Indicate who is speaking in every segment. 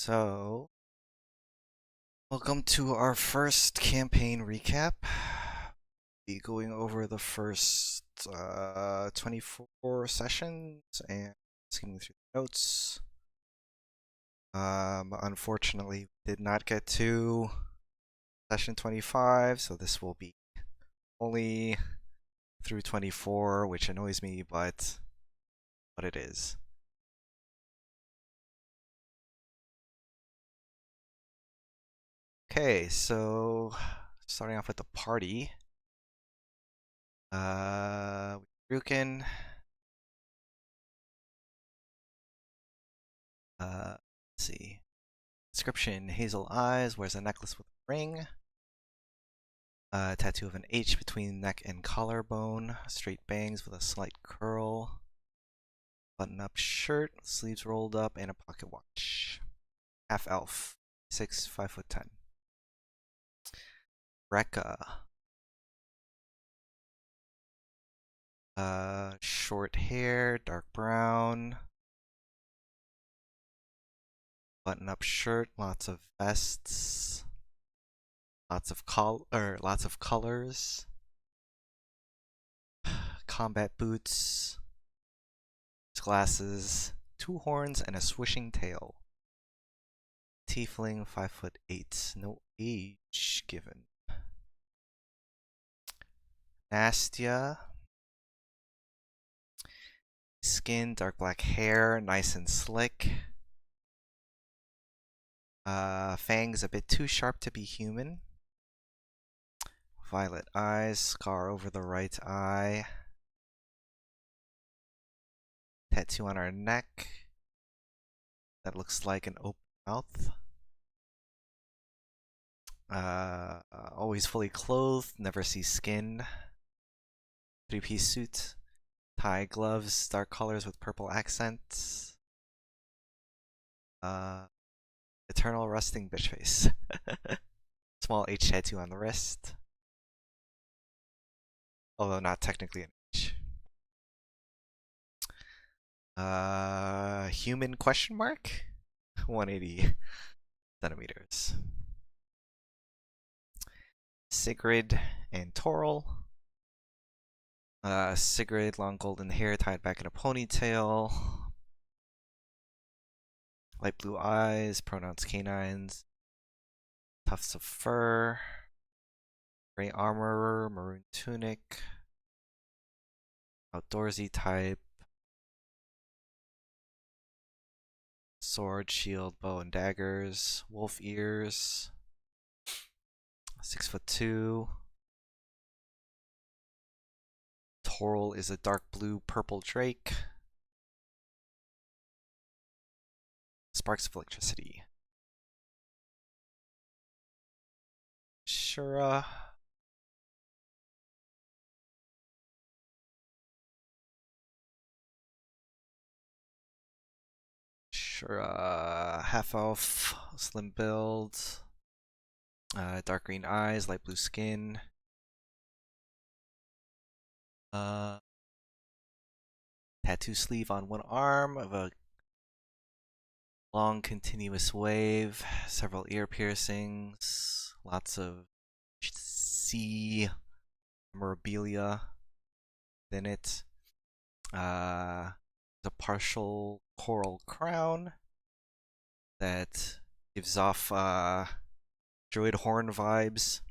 Speaker 1: So, welcome to our first campaign recap. Be going over the first 24 sessions and skimming through the notes. Unfortunately, we did not get to session 25, so this will be only through 24, which annoys me, but what it is. Okay, so starting off with the party. Rukin. Let's see. Description: hazel eyes, wears a necklace with a ring. Tattoo of an H between neck and collarbone. Straight bangs with a slight curl. Button-up shirt, sleeves rolled up, and a pocket watch. Half elf, 5'10". Rekka. Short hair, dark brown. Button-up shirt, lots of vests. Lots of colors. Combat boots. Glasses, 2 horns, and a swishing tail. Tiefling, 5'8". No age given. Nastia. Skin, dark black hair, nice and slick. Fangs a bit too sharp to be human. Violet eyes, scar over the right eye. Tattoo on our neck. That looks like an open mouth. Always fully clothed, never see skin. 3-piece suit. Tie, gloves, dark colors with purple accents. Eternal rusting bitch face. Small H tattoo on the wrist. Although not technically an H. Human question mark? 180 centimeters. Sigrid and Toril. Sigrid, long golden hair tied back in a ponytail. Light blue eyes, pronouns canines. Tufts of fur. Gray armor, maroon tunic. Outdoorsy type. Sword, shield, bow, and daggers. Wolf ears. 6'2". Toril is a dark blue purple drake. Sparks of electricity. Shura. Shura, half elf, slim build. Dark green eyes, light blue skin. Tattoo sleeve on one arm of a long continuous wave, several ear piercings, lots of sea memorabilia within it. The partial coral crown that gives off druid horn vibes.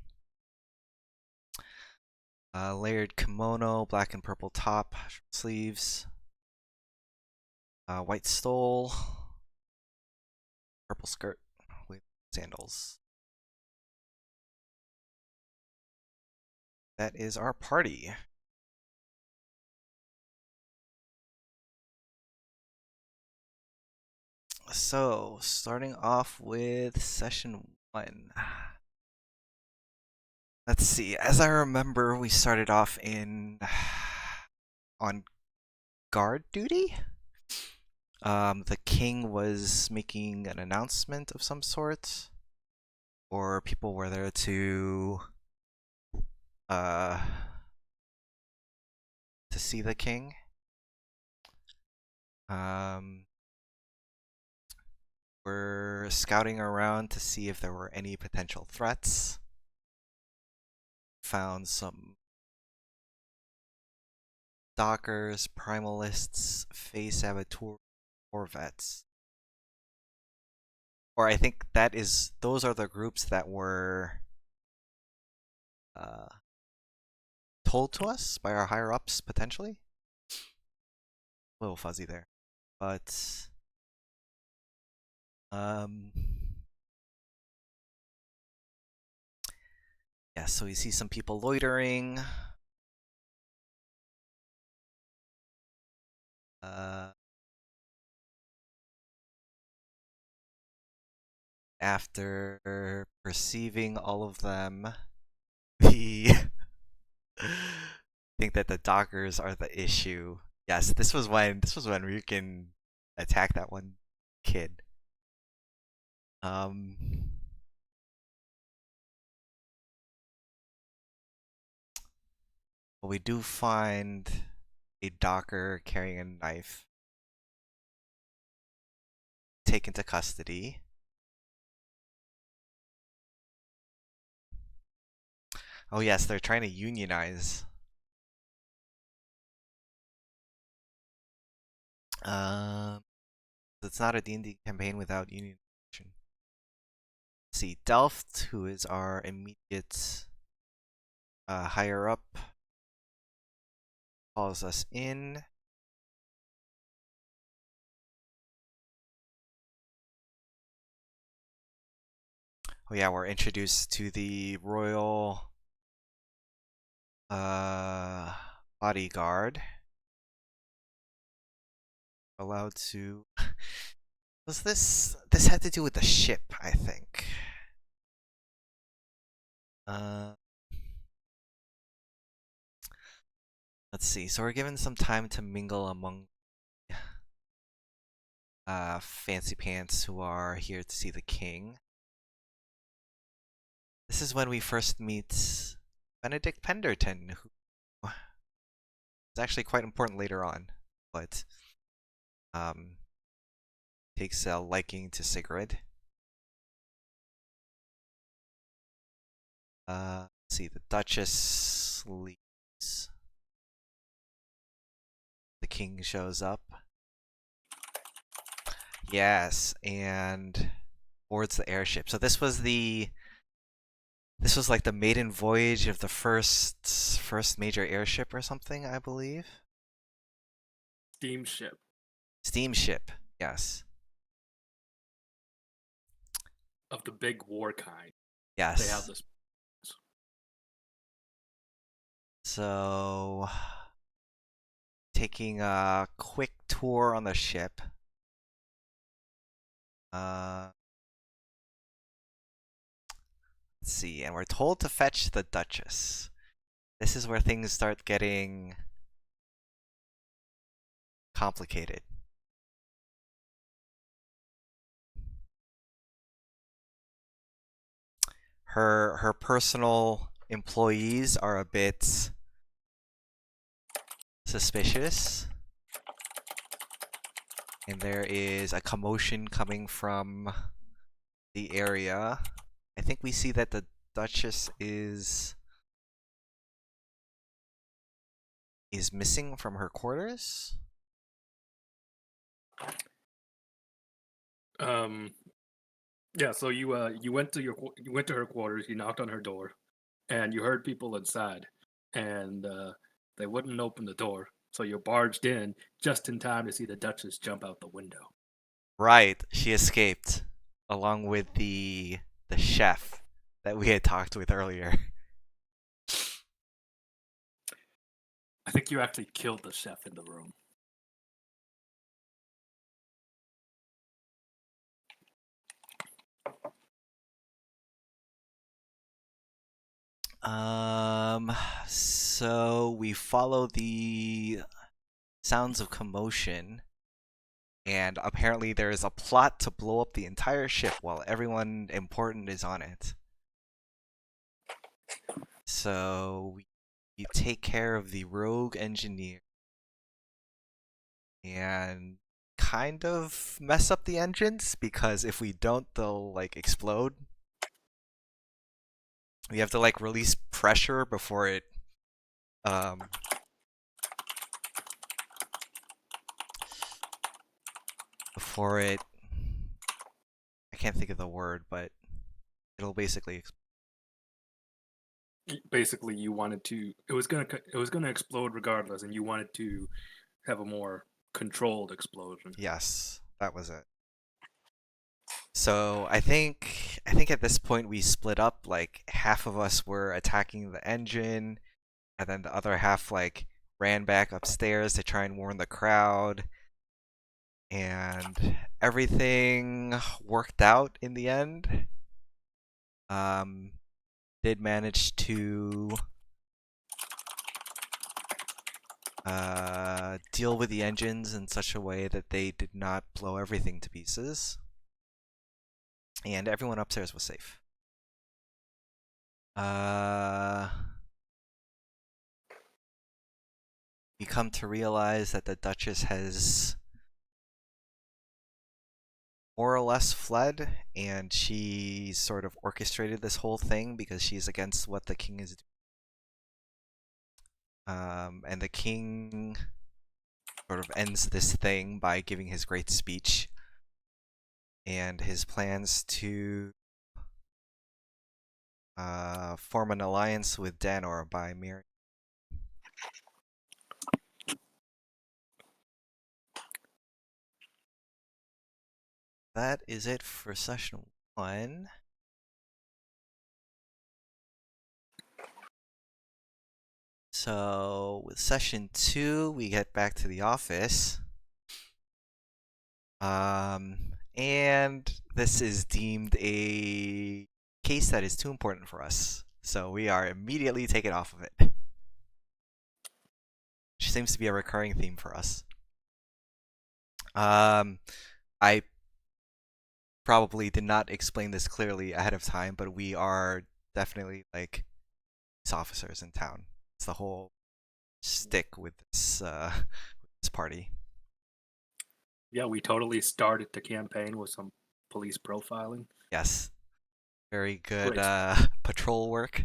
Speaker 1: Layered kimono, black and purple top, sleeves. White stole, purple skirt with sandals. That is our party. So, starting off with session 1. Let's see. As I remember, we started off on guard duty. The king was making an announcement of some sort, or people were there to see the king. We're scouting around to see if there were any potential threats. Found some Dockers, Primalists, Phase Saboteur, Corvettes. Or I think those are the groups that were told to us by our higher ups, potentially. A little fuzzy there. But yeah, so we see some people loitering. After perceiving all of them, I think that the Dockers are the issue. Yes, this was when Ryukin attacked that one kid. But we do find a Docker carrying a knife taken to custody. Oh yes, they're trying to unionize. It's not a D&D campaign without unionization. Let's see, Delft, who is our immediate higher up, calls us in. Oh yeah, we're introduced to the royal bodyguard. Allowed to. Was this had to do with the ship, I think. Let's see. So we're given some time to mingle among fancy pants who are here to see the king. This is when we first meet Benedict Penderton, who is actually quite important later on, but takes a liking to Sigrid. Let's see, the Duchess leaves. The king shows up. Yes, and boards the airship. So this was like the maiden voyage of the first major airship or something, I believe. Steamship, yes.
Speaker 2: Of the big war kind.
Speaker 1: Yes.
Speaker 2: They have this.
Speaker 1: So, taking a quick tour on the ship. Let's see, and we're told to fetch the Duchess. This is where things start getting complicated. Her personal employees are a bit suspicious. And there is a commotion coming from the area. I think we see that the Duchess is missing from her quarters.
Speaker 2: Yeah, so you went to her quarters, you knocked on her door, and you heard people inside, and they wouldn't open the door, so you barged in just in time to see the Duchess jump out the window.
Speaker 1: Right, she escaped along with the chef that we had talked with earlier.
Speaker 2: I think you actually killed the chef in the room.
Speaker 1: So we follow the sounds of commotion, and apparently there is a plot to blow up the entire ship while everyone important is on it. So we take care of the rogue engineer and kind of mess up the engines because if we don't, they'll like explode. We have to like release pressure um, before it. I can't think of the word, but it'll basically.
Speaker 2: Basically, you wanted to. It was gonna explode regardless, and you wanted to have a more controlled explosion.
Speaker 1: Yes, that was it. So I think at this point we split up. Like half of us were attacking the engine, and then the other half like ran back upstairs to try and warn the crowd. And everything worked out in the end. Um, did manage to deal with the engines in such a way that they did not blow everything to pieces, and everyone upstairs was safe. Uh, we come to realize that the Duchess has more or less fled, and she sort of orchestrated this whole thing because she's against what the king is doing. And the king sort of ends this thing by giving his great speech and his plans to form an alliance with Danor by marrying. That is it for session 1. So with session 2, we get back to the office. And this is deemed a case that is too important for us. So we are immediately taken off of it. Which seems to be a recurring theme for us. I probably did not explain this clearly ahead of time, but we are definitely like police officers in town. It's the whole stick with this party.
Speaker 2: Yeah, we totally started the campaign with some police profiling.
Speaker 1: Yes, very good
Speaker 2: Great.
Speaker 1: patrol work.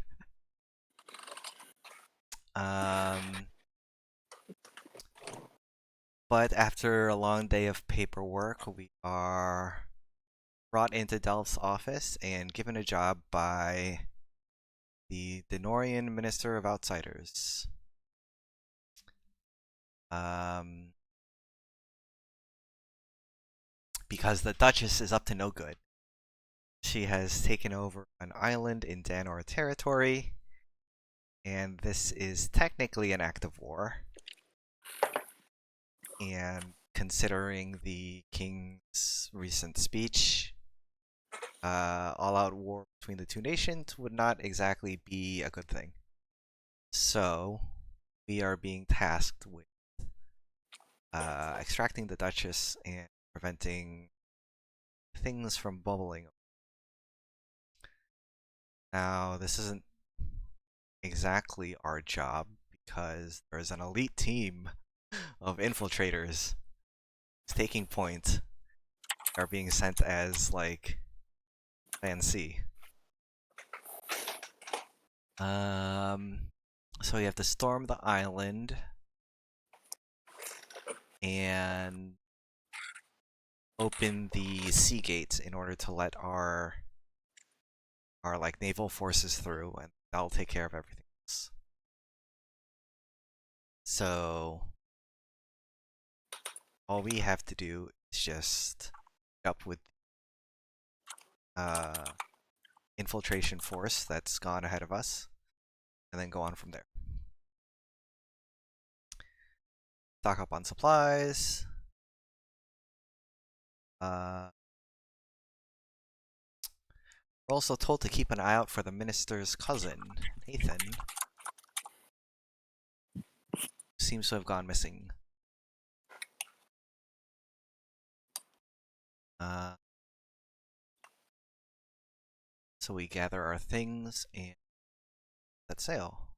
Speaker 1: But after a long day of paperwork, we are brought into Delph's office and given a job by the Denorian Minister of Outsiders. Because the Duchess is up to no good. She has taken over an island in Danor territory, and this is technically an act of war. And considering the king's recent speech, all-out war between the two nations would not exactly be a good thing. So, we are being tasked with extracting the Duchess and preventing things from bubbling. Now, this isn't exactly our job because there's an elite team of infiltrators taking point are being sent as like Plan C. So we have to storm the island and open the sea gates in order to let our like naval forces through, and that'll take care of everything else. So all we have to do is just up with infiltration force that's gone ahead of us, and then go on from there. Stock up on supplies. We're also told to keep an eye out for the minister's cousin, Nathan, who seems to have gone missing. So we gather our things and set sail.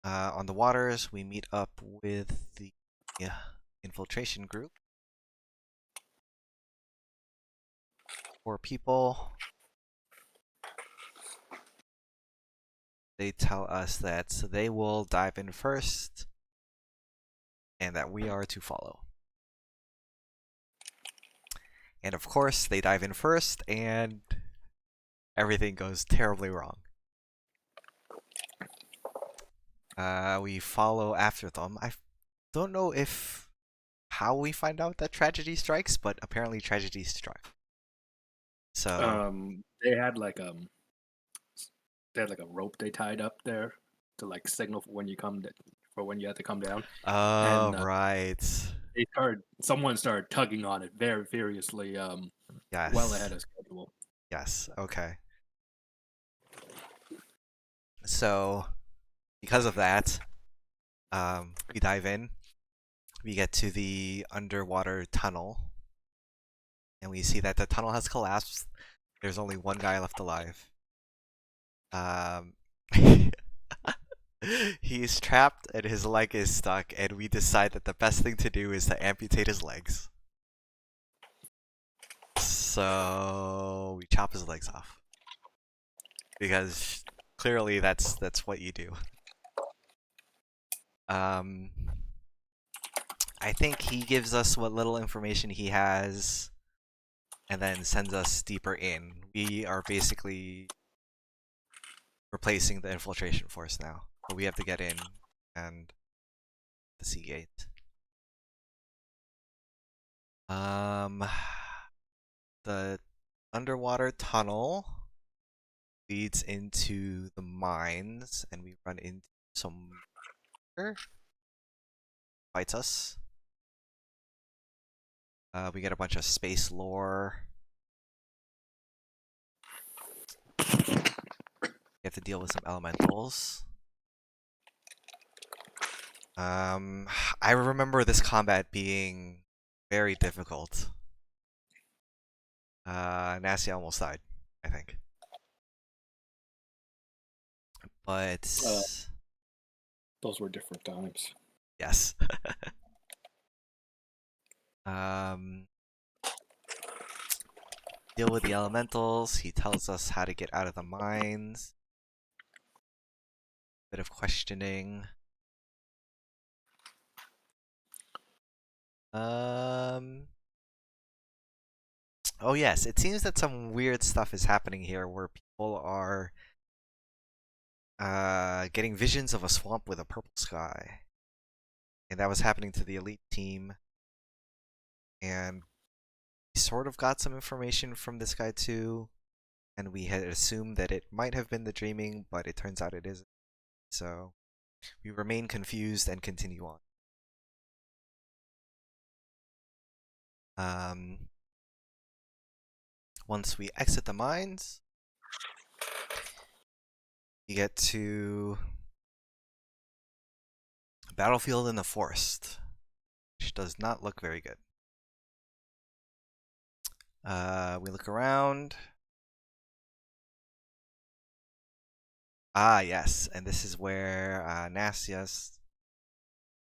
Speaker 1: On the waters, we meet up with the infiltration group. 4 people. They tell us that they will dive in first and that we are to follow. And of course, they dive in first and everything goes terribly wrong. We follow after them. I don't know how we find out that tragedy strikes, but apparently tragedy struck. So
Speaker 2: They had like a rope they tied up there to like signal for when you for when you had to come down,
Speaker 1: oh
Speaker 2: and
Speaker 1: right.
Speaker 2: someone started tugging on it very furiously, well ahead
Speaker 1: Yes.
Speaker 2: of schedule.
Speaker 1: Yes. Okay. So because of that, we dive in. We get to the underwater tunnel, and we see that the tunnel has collapsed. There's only one guy left alive. Um, he's trapped and his leg is stuck, and we decide that the best thing to do is to amputate his legs. So we chop his legs off because clearly that's what you do. Um, I think he gives us what little information he has and then sends us deeper in. We are basically replacing the infiltration force now. So we have to get in and the sea gate. The underwater tunnel leads into the mines, and we run into some fights us. We get a bunch of space lore. We have to deal with some elementals. I remember this combat being very difficult. Nasty almost died, I think. But
Speaker 2: Those were different times.
Speaker 1: yes. um, deal with the elementals. He tells us how to get out of the mines. Bit of questioning. Oh yes, it seems that some weird stuff is happening here where people are getting visions of a swamp with a purple sky. And that was happening to the elite team. And we sort of got some information from this guy too. And we had assumed that it might have been the dreaming, but it turns out it isn't. So we remain confused and continue on. Once we exit the mines, you get to a battlefield in the forest, which does not look very good. We look around. Ah, yes, and this is where Nastias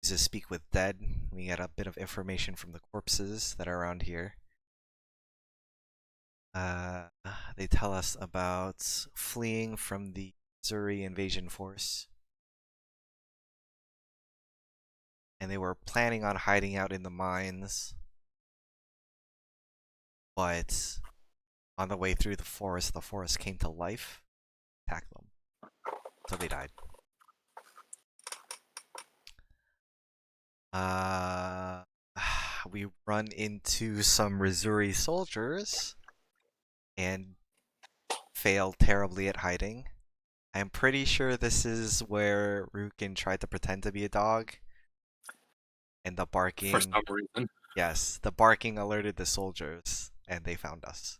Speaker 1: uses Speak with Dead. We get a bit of information from the corpses that are around here. They tell us about fleeing from the Missouri invasion force. And they were planning on hiding out in the mines. But on the way through the forest came to life, attacked them. So they died. We run into some Missouri soldiers and fail terribly at hiding. I'm pretty sure this is where Rukin tried to pretend to be a dog. And the barking.
Speaker 2: For some reason.
Speaker 1: Yes, the barking alerted the soldiers and they found us.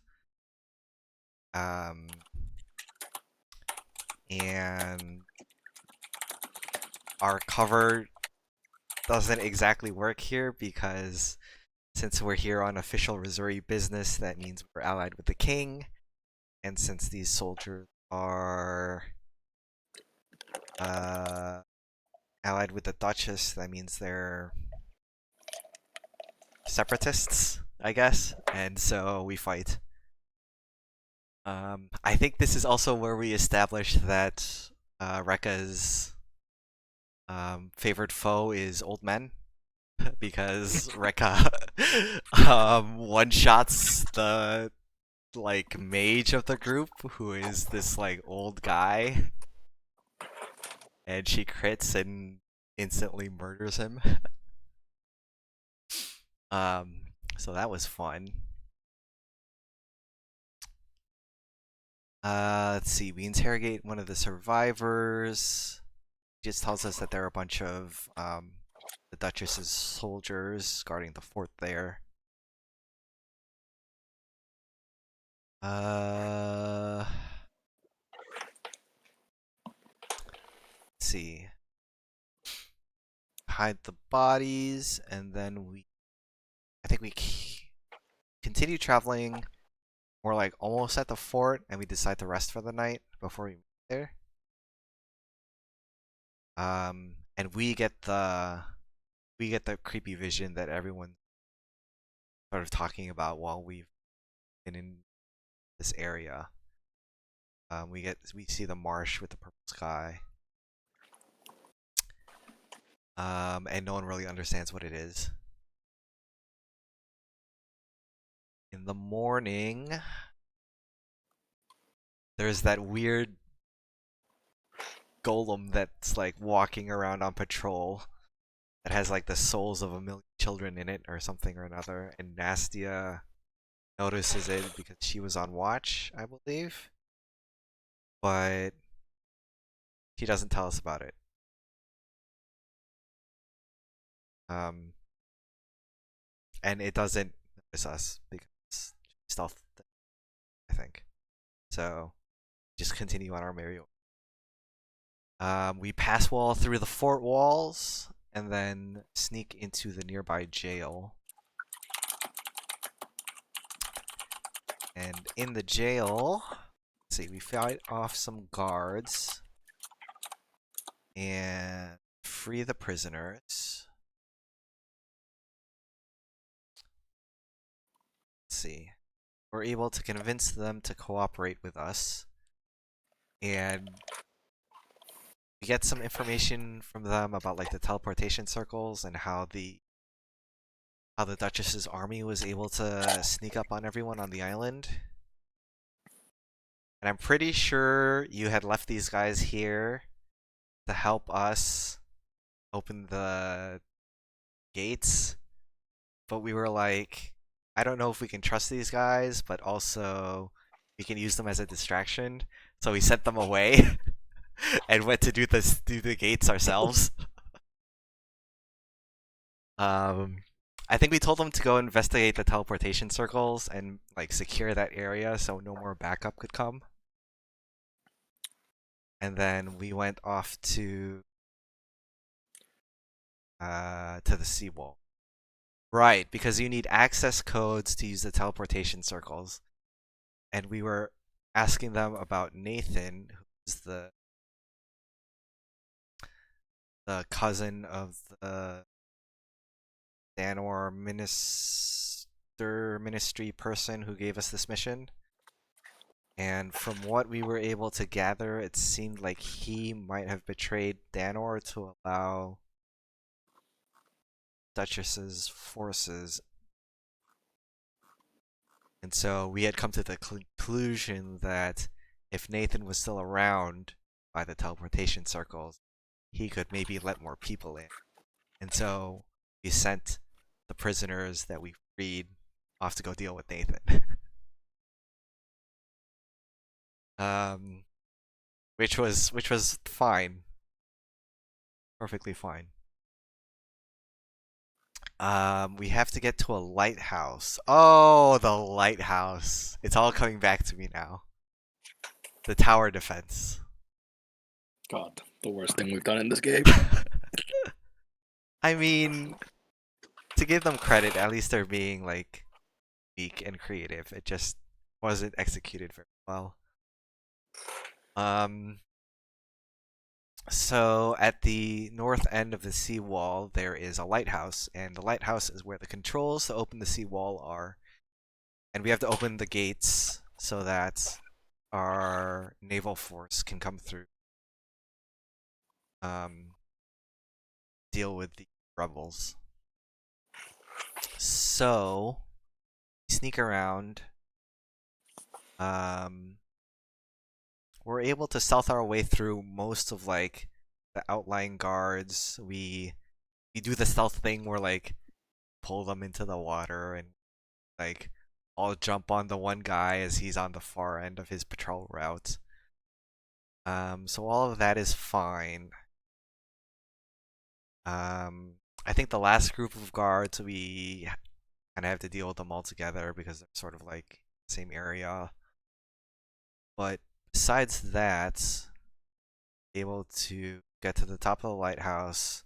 Speaker 1: And our cover doesn't exactly work here because since we're here on official Missouri business, that means we're allied with the king. And since these soldiers are allied with the Duchess, that means they're separatists, I guess, and so we fight. I think this is also where we established that Rekka's favorite foe is old men because Rekka one shots the like mage of the group, who is this like old guy, and she crits and instantly murders him. Um, so that was fun. Let's see. We interrogate one of the survivors. He just tells us that there are a bunch of the Duchess's soldiers guarding the fort there. Let's see. Hide the bodies, and then I think we continue traveling. We're like almost at the fort, and we decide to rest for the night before we meet there. And we get the creepy vision that everyone's sort of talking about while we've been in this area. We see the marsh with the purple sky. And no one really understands what it is. In the morning, there's that weird golem that's like walking around on patrol that has like the souls of a million children in it or something or another, and Nastia notices it because she was on watch, I believe, but she doesn't tell us about it. Um, and it doesn't notice us because stealth, I think. So just continue on our merry way. We pass wall through the fort walls and then sneak into the nearby jail. And in the jail, let's see, we fight off some guards and free the prisoners. Let's see. We're able to convince them to cooperate with us. And we get some information from them about like the teleportation circles and how the Duchess's army was able to sneak up on everyone on the island. And I'm pretty sure you had left these guys here to help us open the gates. But we were like, I don't know if we can trust these guys, but also we can use them as a distraction. So we sent them away and went to do the gates ourselves. I think we told them to go investigate the teleportation circles and like secure that area so no more backup could come. And then we went off to the seawall. Right, because you need access codes to use the teleportation circles. And we were asking them about Nathan, who's the cousin of the Danor ministry person who gave us this mission. And from what we were able to gather, it seemed like he might have betrayed Danor to allow Duchess's forces. And so we had come to the conclusion that if Nathan was still around by the teleportation circles, he could maybe let more people in. And so we sent the prisoners that we freed off to go deal with Nathan. Which was fine, perfectly fine. We have to get to a lighthouse. Oh, the lighthouse! It's all coming back to me now. The tower defense.
Speaker 2: God, the worst thing we've done in this game.
Speaker 1: I mean, to give them credit, at least they're being like unique and creative. It just wasn't executed very well. So at the north end of the seawall, there is a lighthouse, and the lighthouse is where the controls to open the seawall are. And we have to open the gates so that our naval force can come through, um, deal with the rebels. So we sneak around. Um, we're able to stealth our way through most of like the outlying guards. We do the stealth thing where like pull them into the water and like I'll jump on the one guy as he's on the far end of his patrol route. So all of that is fine. I think the last group of guards we kind of have to deal with them all together because they're sort of like same area. But besides that, able to get to the top of the lighthouse,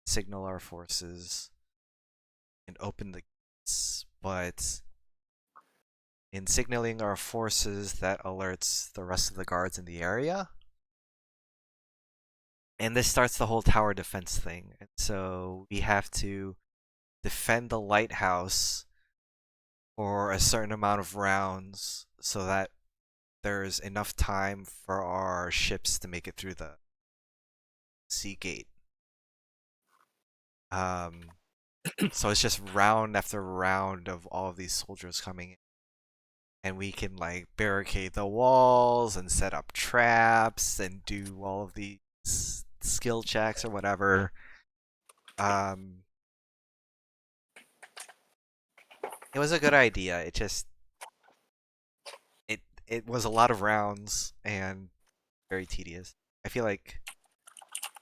Speaker 1: signal our forces, and open the gates. But in signaling our forces, that alerts the rest of the guards in the area. And this starts the whole tower defense thing. And so we have to defend the lighthouse for a certain amount of rounds so that there's enough time for our ships to make it through the sea gate. So it's just round after round of all of these soldiers coming in. And we can like barricade the walls and set up traps and do all of these skill checks or whatever. It was a good idea. It was a lot of rounds and very tedious. I feel like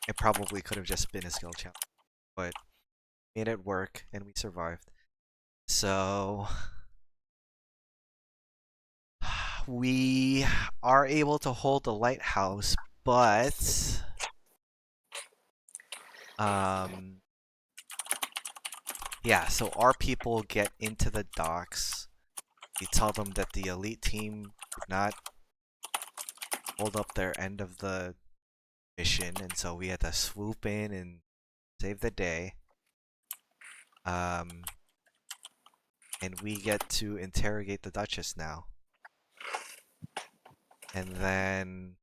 Speaker 1: it probably could have just been a skill challenge, but made it work and we survived. So we are able to hold the lighthouse, but um yeah, so our people get into the docks. We tell them that the elite team did not hold up their end of the mission, and so we had to swoop in and save the day. Um, and we get to interrogate the Duchess now. And then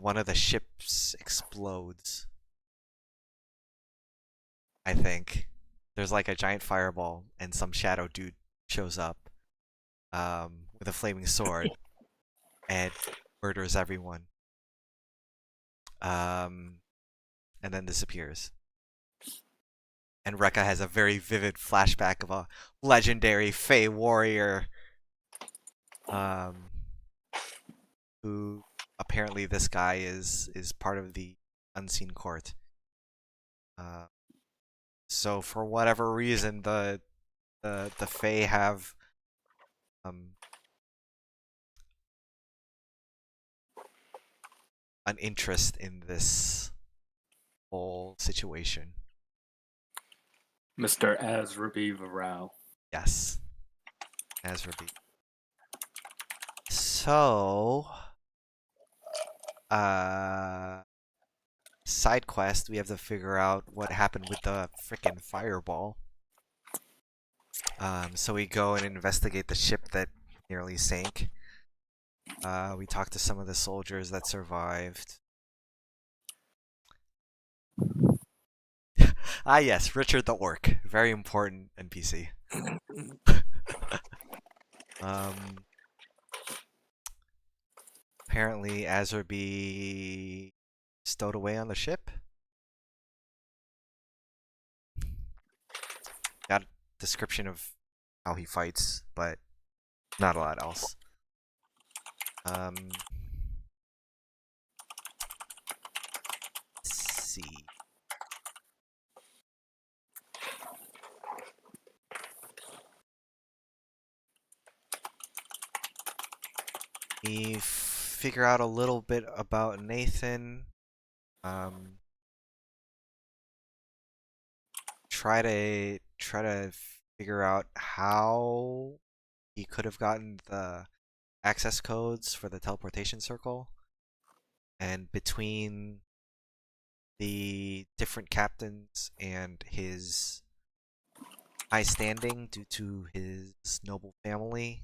Speaker 1: one of the ships explodes, I think. There's like a giant fireball, and some shadow dude shows up with a flaming sword and murders everyone. Um, and then disappears. And Rekka has a very vivid flashback of a legendary Fey warrior um, who apparently this guy is part of the unseen court. Uh, so for whatever reason, the Fae have um, an interest in this whole situation.
Speaker 2: Mr. Azrabi Varao.
Speaker 1: Yes, as revealed. So, uh, side quest, we have to figure out what happened with the frickin' fireball. So we go and investigate the ship that nearly sank. We talk to some of the soldiers that survived. Ah, yes, Richard the Orc. Very important NPC. um, Apparently, Azurby stowed away on the ship. Got a description of how he fights, but not a lot else. Let's see. We figure out a little bit about Nathan. Um, try to figure out how he could have gotten the access codes for the teleportation circle, And between the different captains and his high standing due to his noble family,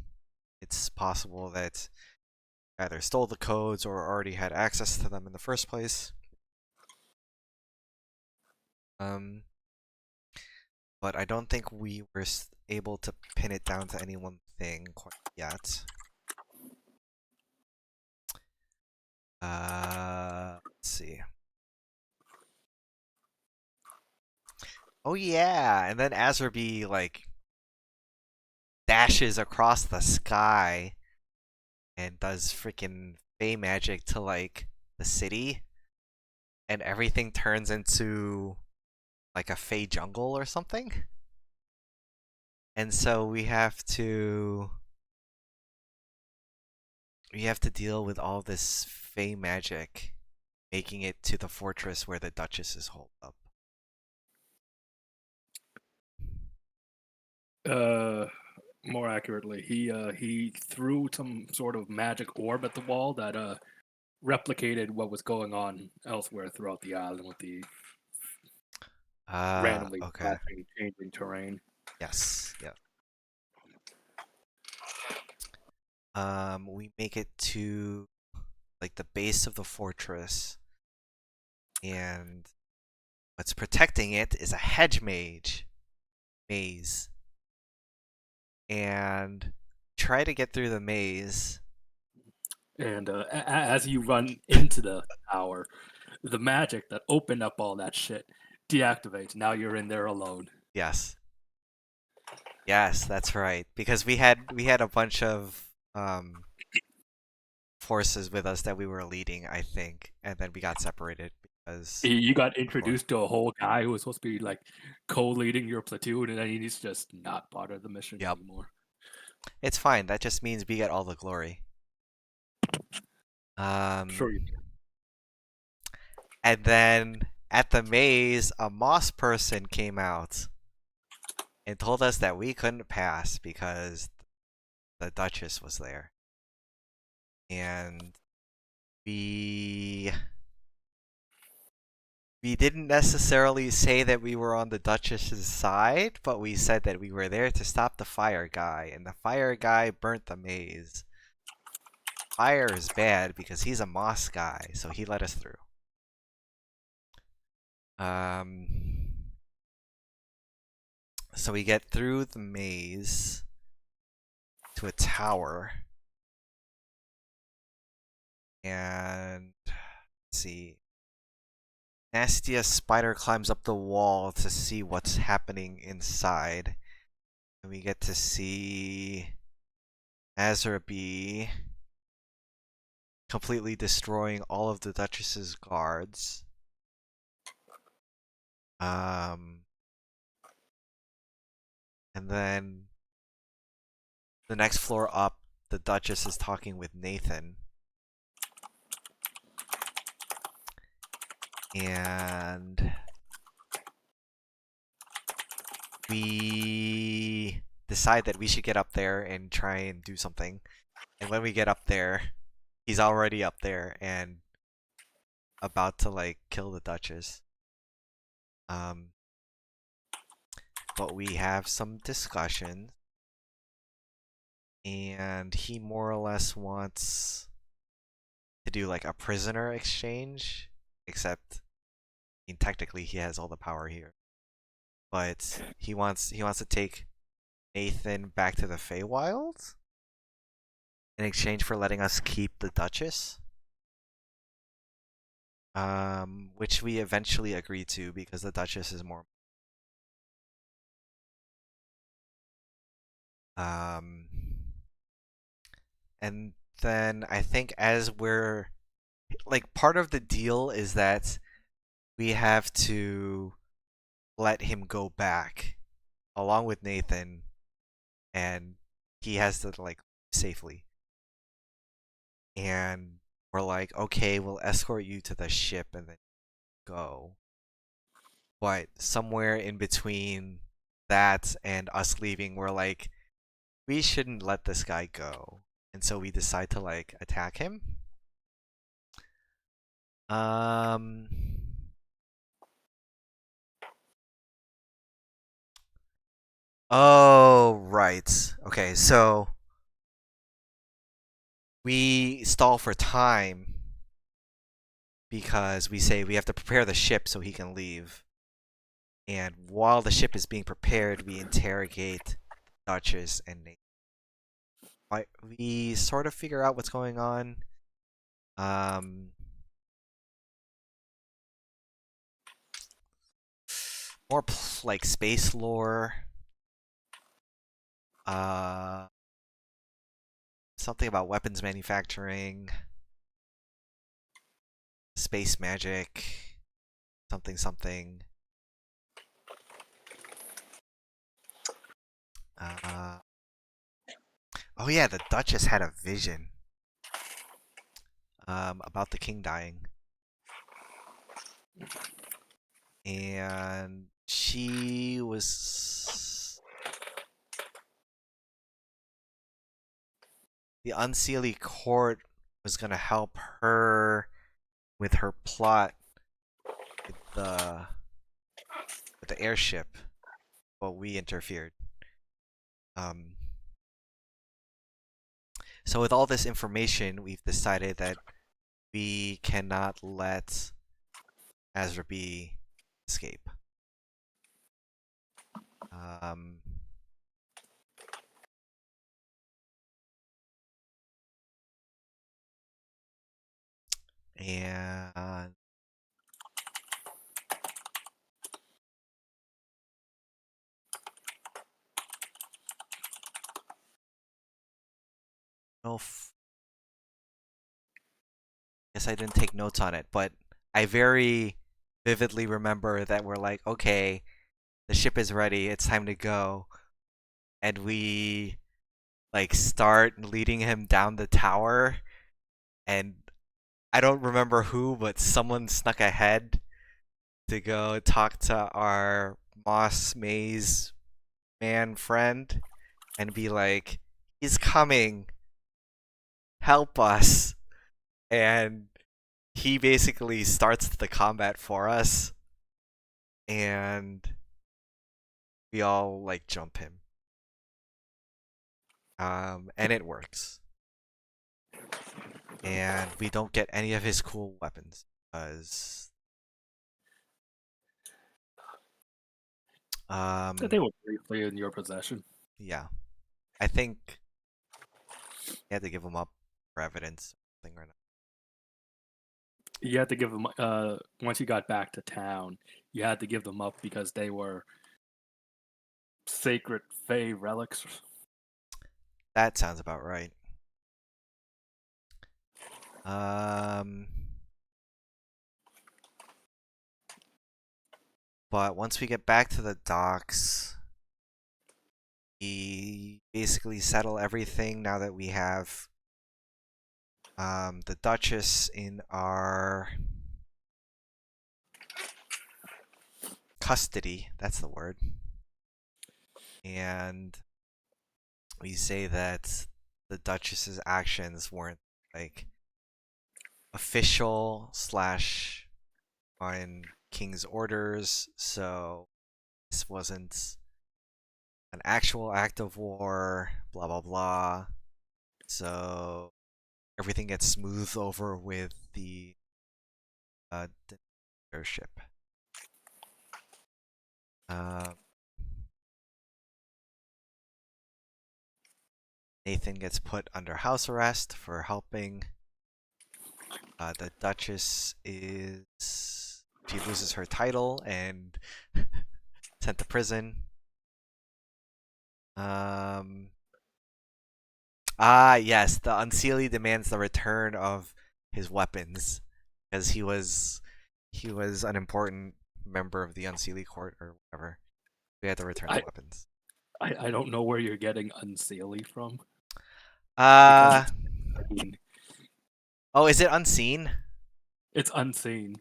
Speaker 1: it's possible that either stole the codes or already had access to them in the first place. Um, but I don't think we were able to pin it down to any one thing quite yet. Let's see. Oh yeah, and then Azerby like dashes across the sky and does freaking Fey magic to like the city, and everything turns into like a Fey jungle or something. And so we have to deal with all this Fey magic, making it to the fortress where the Duchess is holed up.
Speaker 2: More accurately, he threw some sort of magic orb at the wall that replicated what was going on elsewhere throughout the island with the randomly
Speaker 1: Okay.
Speaker 2: flashing, changing terrain.
Speaker 1: Yes. Yeah. We make it to like the base of the fortress, and what's protecting it is a hedge maze, and try to get through the maze.
Speaker 2: And as you run into the tower, the magic that opened up all that shit deactivates. Now you're in there alone.
Speaker 1: Yes. Yes, that's right. Because we had a bunch of forces with us that we were leading, I think, and then we got separated because
Speaker 2: You got
Speaker 1: of course.
Speaker 2: introduced to a whole guy who was supposed to be like co-leading your platoon, and then he's just not part of the mission
Speaker 1: Yep.
Speaker 2: anymore.
Speaker 1: It's fine. That just means we get all the glory.
Speaker 2: Sure, you
Speaker 1: And then at the maze, a moss person came out and told us that we couldn't pass because the Duchess was there. And we we didn't necessarily say that we were on the Duchess's side, but we said that we were there to stop the fire guy, and the fire guy burnt the maze. Fire is bad because he's a moss guy, so he let us through. So we get through the maze to a tower, and let's see. Nastiest spider climbs up the wall to see what's happening inside. And we get to see Azerby completely destroying all of the Duchess's guards. And then the next floor up, the Duchess is talking with Nathan. And we decide that we should get up there and try and do something. And when we get up there, he's already up there and about to like kill the Duchess. But we have some discussion, and he more or less wants to do like a prisoner exchange, except I mean, technically he has all the power here. But he wants to take Nathan back to the Feywild in exchange for letting us keep the Duchess. Which we eventually agree to because the Duchess is more. Um, and then I think as we're like part of the deal is that we have to let him go back along with Nathan, and he has to like safely. And we're like, okay, we'll escort you to the ship and then go. But somewhere in between that and us leaving, we're like, we shouldn't let this guy go. And so we decide to like attack him. Um. Oh, right. Okay, so we stall for time because we say we have to prepare the ship so he can leave. And while the ship is being prepared, we interrogate Duchess and Nate. We sort of figure out what's going on. Um, more like space lore. Uh, something about weapons manufacturing, space magic, something something. Uh, oh yeah, the Duchess had a vision about the king dying, and she was the Unseelie court was gonna help her with her plot with the airship, but we interfered. Um, so with all this information, we've decided that we cannot let Azra B escape. Um, and no, guess I didn't take notes on it, but I very vividly remember that we're like, okay, the ship is ready, it's time to go, and we like start leading him down the tower, and I don't remember who, but someone snuck ahead to go talk to our Moss Maze man friend and be like, he's coming, help us. And he basically starts the combat for us, and we all like jump him. And it works. And we don't get any of his cool weapons because
Speaker 2: That they were briefly in your possession.
Speaker 1: yeah, I think he had to give them up for evidence or something or not.
Speaker 2: You had to give them once you got back to town. You had to give them up because they were sacred Fey relics.
Speaker 1: That sounds about right. Um, but once we get back to the docks, we basically settle everything now that we have the Duchess in our custody. That's the word. And we say that the Duchess's actions weren't like official slash on King's orders, so this wasn't an actual act of war, blah blah blah. So everything gets smoothed over with the airship. Uh, Nathan gets put under house arrest for helping. The Duchess is she loses her title and sent to prison. Yes, the Unseelie demands the return of his weapons because he was an important member of the Unseelie court or whatever. We had to return the
Speaker 2: I,
Speaker 1: weapons.
Speaker 2: I don't know where you're getting Unseelie from because
Speaker 1: Uh
Speaker 2: it's unseen.
Speaker 1: oh, is it unseen?
Speaker 2: It's unseen.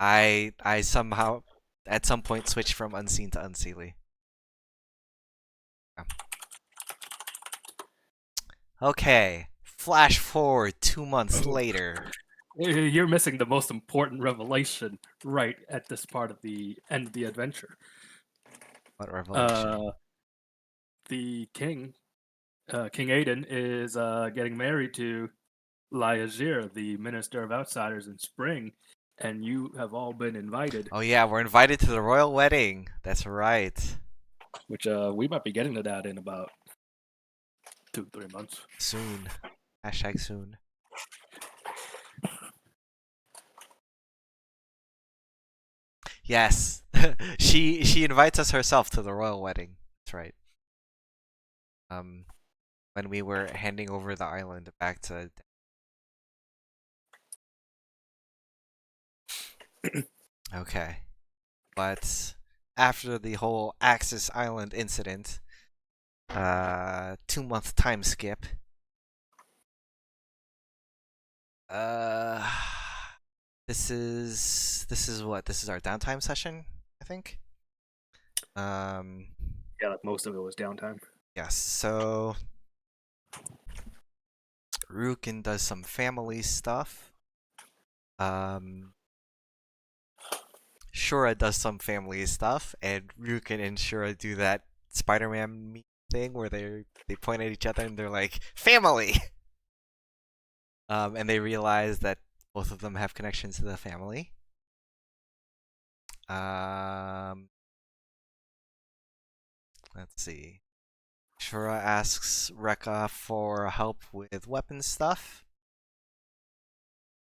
Speaker 1: I somehow at some point switched from unseen to Unseelie. Yeah. Okay, flash forward 2 months later.
Speaker 2: You're missing the most important revelation right at this part of the end of the adventure.
Speaker 1: What revelation?
Speaker 2: Uh, the king, King Aiden, is getting married to Liazir, the Minister of Outsiders, in spring, and you have all been invited,
Speaker 1: Oh yeah, we're invited to the royal wedding. That's right.
Speaker 2: which we might be getting to that in about 2-3 months.
Speaker 1: Soon. Hashtag soon. Yes. she invites us herself to the royal wedding. That's right. Um when we were handing over the island back to Okay. But after the whole Axis Island incident, 2 month time skip. Uh this is what? This is our downtime session, I think. Um
Speaker 2: Yeah, like most of it was downtime.
Speaker 1: yes, so Rukin does some family stuff. Shura does some family stuff, and Rukin and Shura do that Spider-Man thing where they point at each other and they're like, "Family!" And they realize that both of them have connections to the family. Um, let's see. Shura asks Rekka for help with weapon stuff.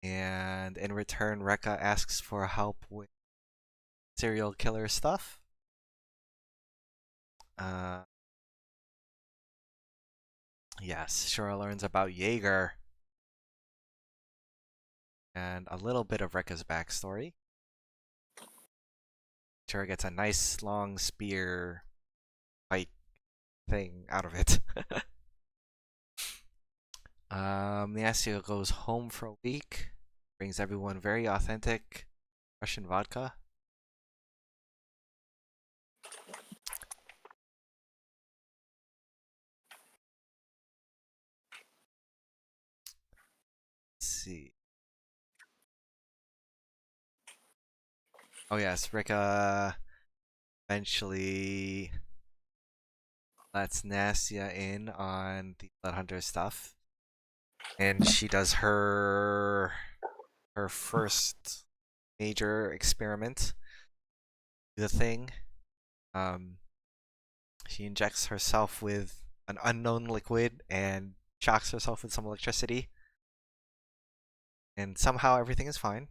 Speaker 1: And in return, Rekka asks for help with serial killer stuff. Uh, yes, Shura learns about Jaeger and a little bit of Rekka's backstory. Shura gets a nice long spear fight thing out of it. Nastya goes home for a week, brings everyone very authentic Russian vodka. Let's see. Oh yes, Rika eventually lets Nastya in on the Bloodhunter stuff, and she does her first major experiment. The thing, um, she injects herself with an unknown liquid and shocks herself with some electricity, and somehow everything is fine.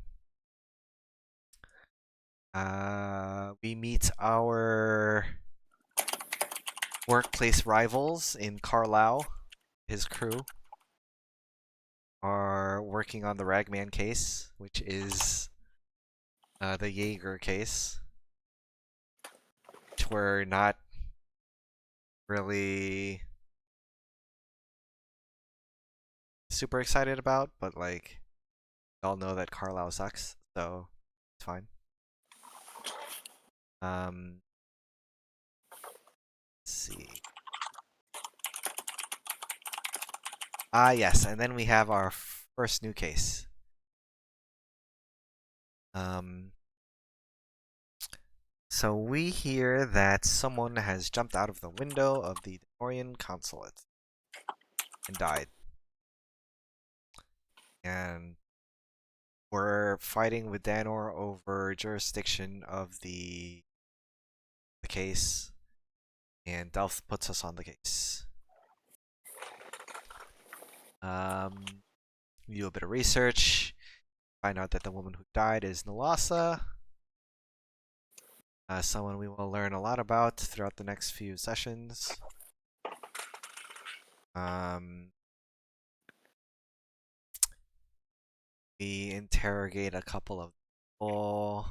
Speaker 1: We meet our workplace rivals in Carlisle. His crew are working on the Ragman case, which is the Jaeger case, which we're not really super excited about, but like, we all know that Carlisle sucks, so it's fine. Let's see. Ah, yes, and then we have our first new case. So we hear that someone has jumped out of the window of the Denorian consulate and died. And we're fighting with Danor over jurisdiction of the case, and Delph puts us on the case. We do a bit of research, find out that the woman who died is Nalasa, someone we will learn a lot about throughout the next few sessions. We interrogate a couple of people,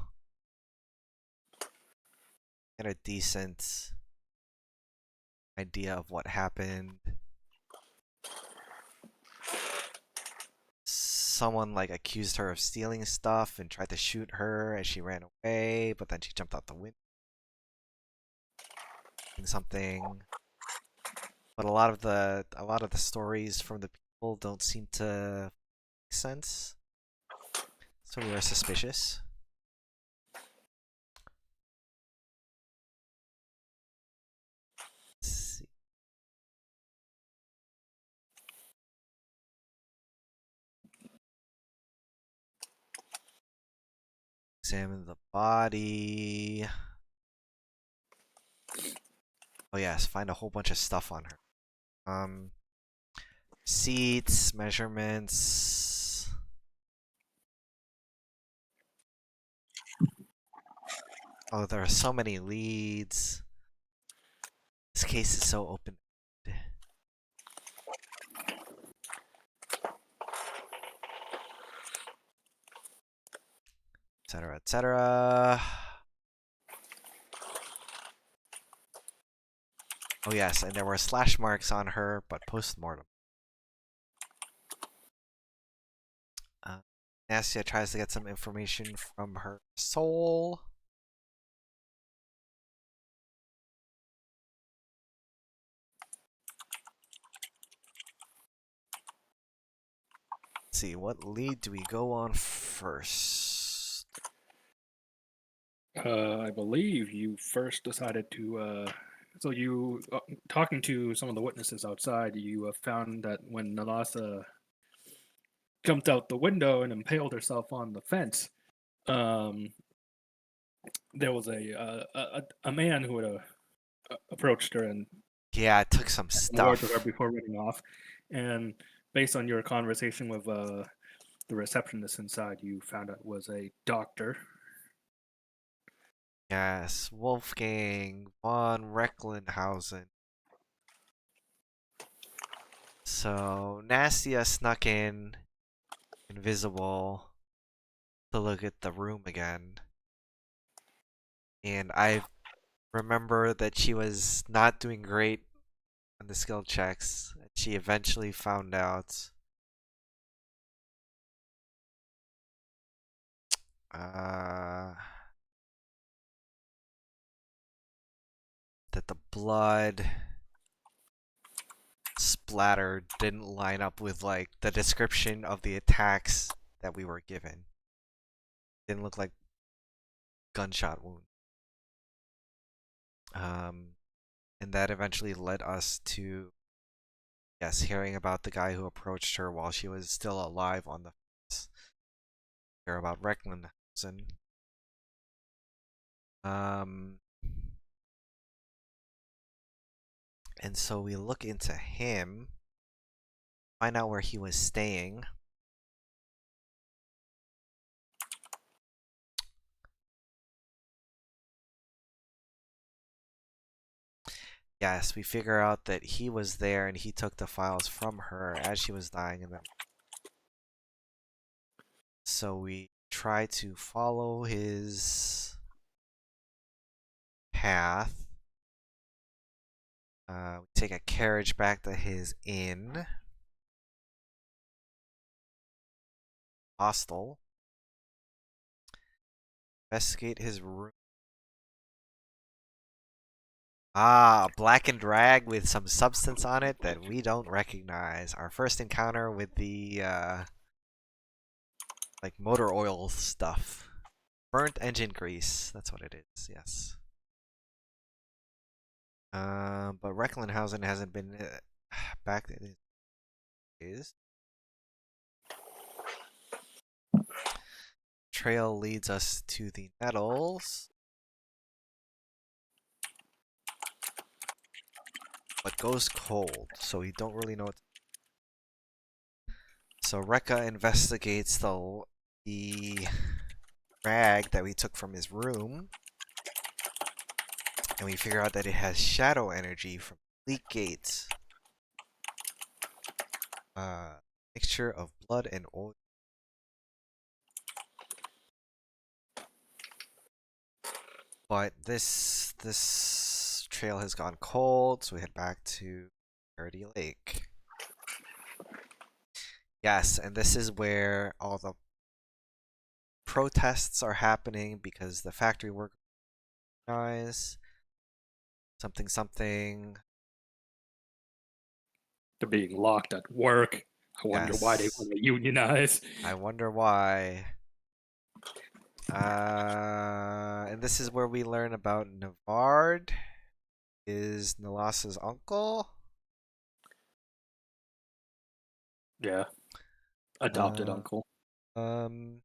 Speaker 1: get a decent idea of what happened. Someone like accused her of stealing stuff and tried to shoot her as she ran away, but then she jumped out the window. Something. But a lot of the stories from the people don't seem to make sense. So we are suspicious. Let's see. Examine the body. Oh yes, find a whole bunch of stuff on her. Seats, measurements. Oh, there are so many leads. This case is so open. Etc. etc. Oh yes, and there were slash marks on her, but post-mortem. Nastia tries to get some information from her soul. Let's see, what lead do we go on first?
Speaker 2: I believe you first decided to. So you, talking to some of the witnesses outside, you found that when Nalasa jumped out the window and impaled herself on the fence, um, there was a man who had approached her and
Speaker 1: Yeah, I took some
Speaker 2: word to her
Speaker 1: stuff.
Speaker 2: before running off. And based on your conversation with the receptionist inside, you found out it was a doctor.
Speaker 1: Yes, Wolfgang von Recklinghausen. So, Nastia snuck in, invisible, to look at the room again. And I remember that she was not doing great on the skill checks. She eventually found out that the blood splatter didn't line up with like the description of the attacks that we were given. Didn't look like gunshot wound. And that eventually led us to, yes, hearing about the guy who approached her while she was still alive on the fence. Hear about Recklinghausen. Um, and so we look into him, find out where he was staying. Yes, we figure out that he was there and he took the files from her as she was dying, and then so we try to follow his path. We take a carriage back to his inn. Hostel. Investigate his room. Ah, a blackened rag with some substance on it that we don't recognize. Our first encounter with the, like, motor oil stuff. Burnt engine grease. That's what it is, yes. But Recklinghausen hasn't been back. It is. Trail leads us to the nettles, but goes cold, so we don't really know what. So Rekka investigates the rag that we took from his room, and we figure out that it has shadow energy from leak gates. Mixture of blood and oil. But this trail has gone cold, so we head back to Dirty Lake. Yes, and this is where all the protests are happening because the factory workers guys something something.
Speaker 2: They're being locked at work. I wonder why they
Speaker 1: Yes,
Speaker 2: want to unionize.
Speaker 1: I wonder why. And this is where we learn about Navard is Nalassa's uncle.
Speaker 2: Yeah, adopted
Speaker 1: Uh,
Speaker 2: uncle.
Speaker 1: um,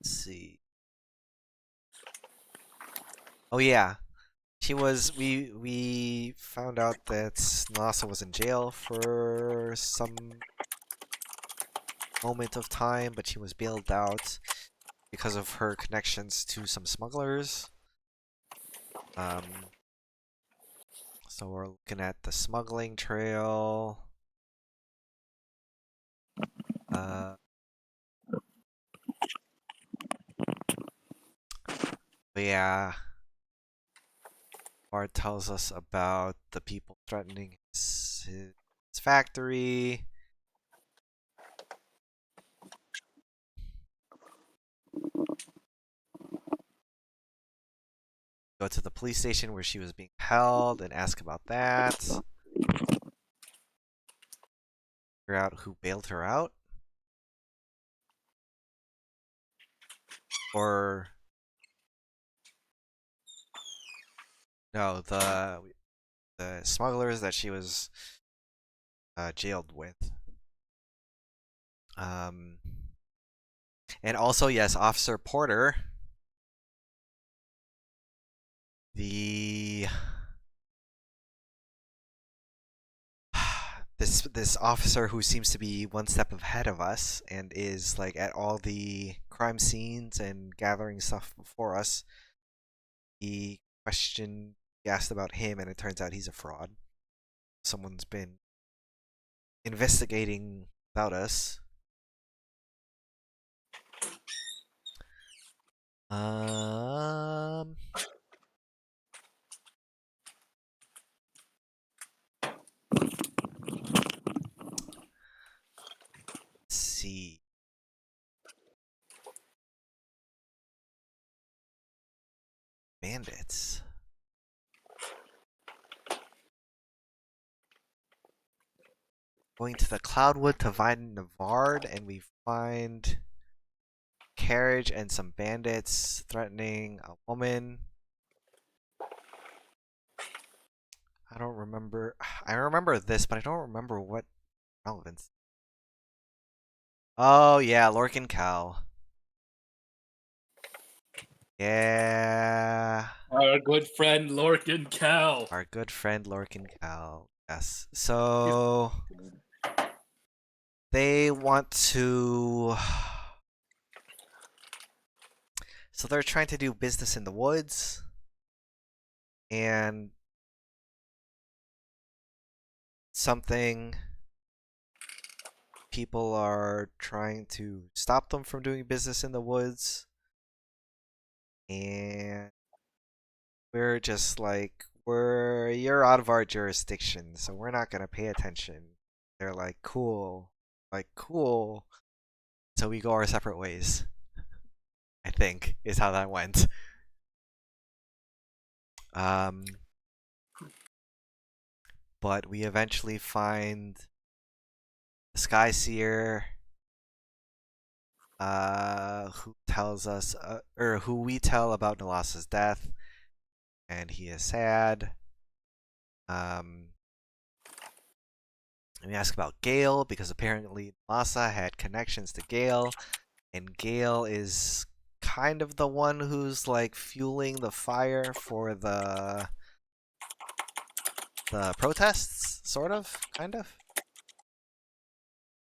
Speaker 1: let's see. Oh yeah, we found out that Nalassa was in jail for some moment of time, but she was bailed out because of her connections to some smugglers. So we're looking at the smuggling trail. Uh, but yeah, Bard tells us about the people threatening his factory. Go to the police station where she was being held and ask about that. Figure out who bailed her out. Or no, the smugglers that she was jailed with. Um, and also, yes, Officer Porter, the this officer who seems to be one step ahead of us and is like at all the crime scenes and gathering stuff before us. He questioned, he asked about him, and it turns out he's a fraud. Someone's been investigating about us. Um, let's see. Bandits. Going to the Cloudwood to find Navard, and we find carriage and some bandits threatening a woman. I don't remember. I remember this, but I don't remember what relevance. Oh yeah, Lorcan Cal. Yeah,
Speaker 2: Our good friend Lorcan Cal.
Speaker 1: our good friend Lorcan Cal. Yes.
Speaker 2: He's
Speaker 1: So
Speaker 2: good.
Speaker 1: they want to. So they're trying to do business in the woods, and something people are trying to stop them from doing business in the woods, and we're just like, you're out of our jurisdiction, so we're not gonna pay attention. They're like cool. So we go our separate ways. I think is how that went. Um, but we eventually find the Sky Seer, who tells us, or who we tell about Nalassa's death, and he is sad. Um, and we ask about Gale because apparently Nalassa had connections to Gale, and Gale is kind of the one who's like fueling the fire for the protests, sort of, kind of.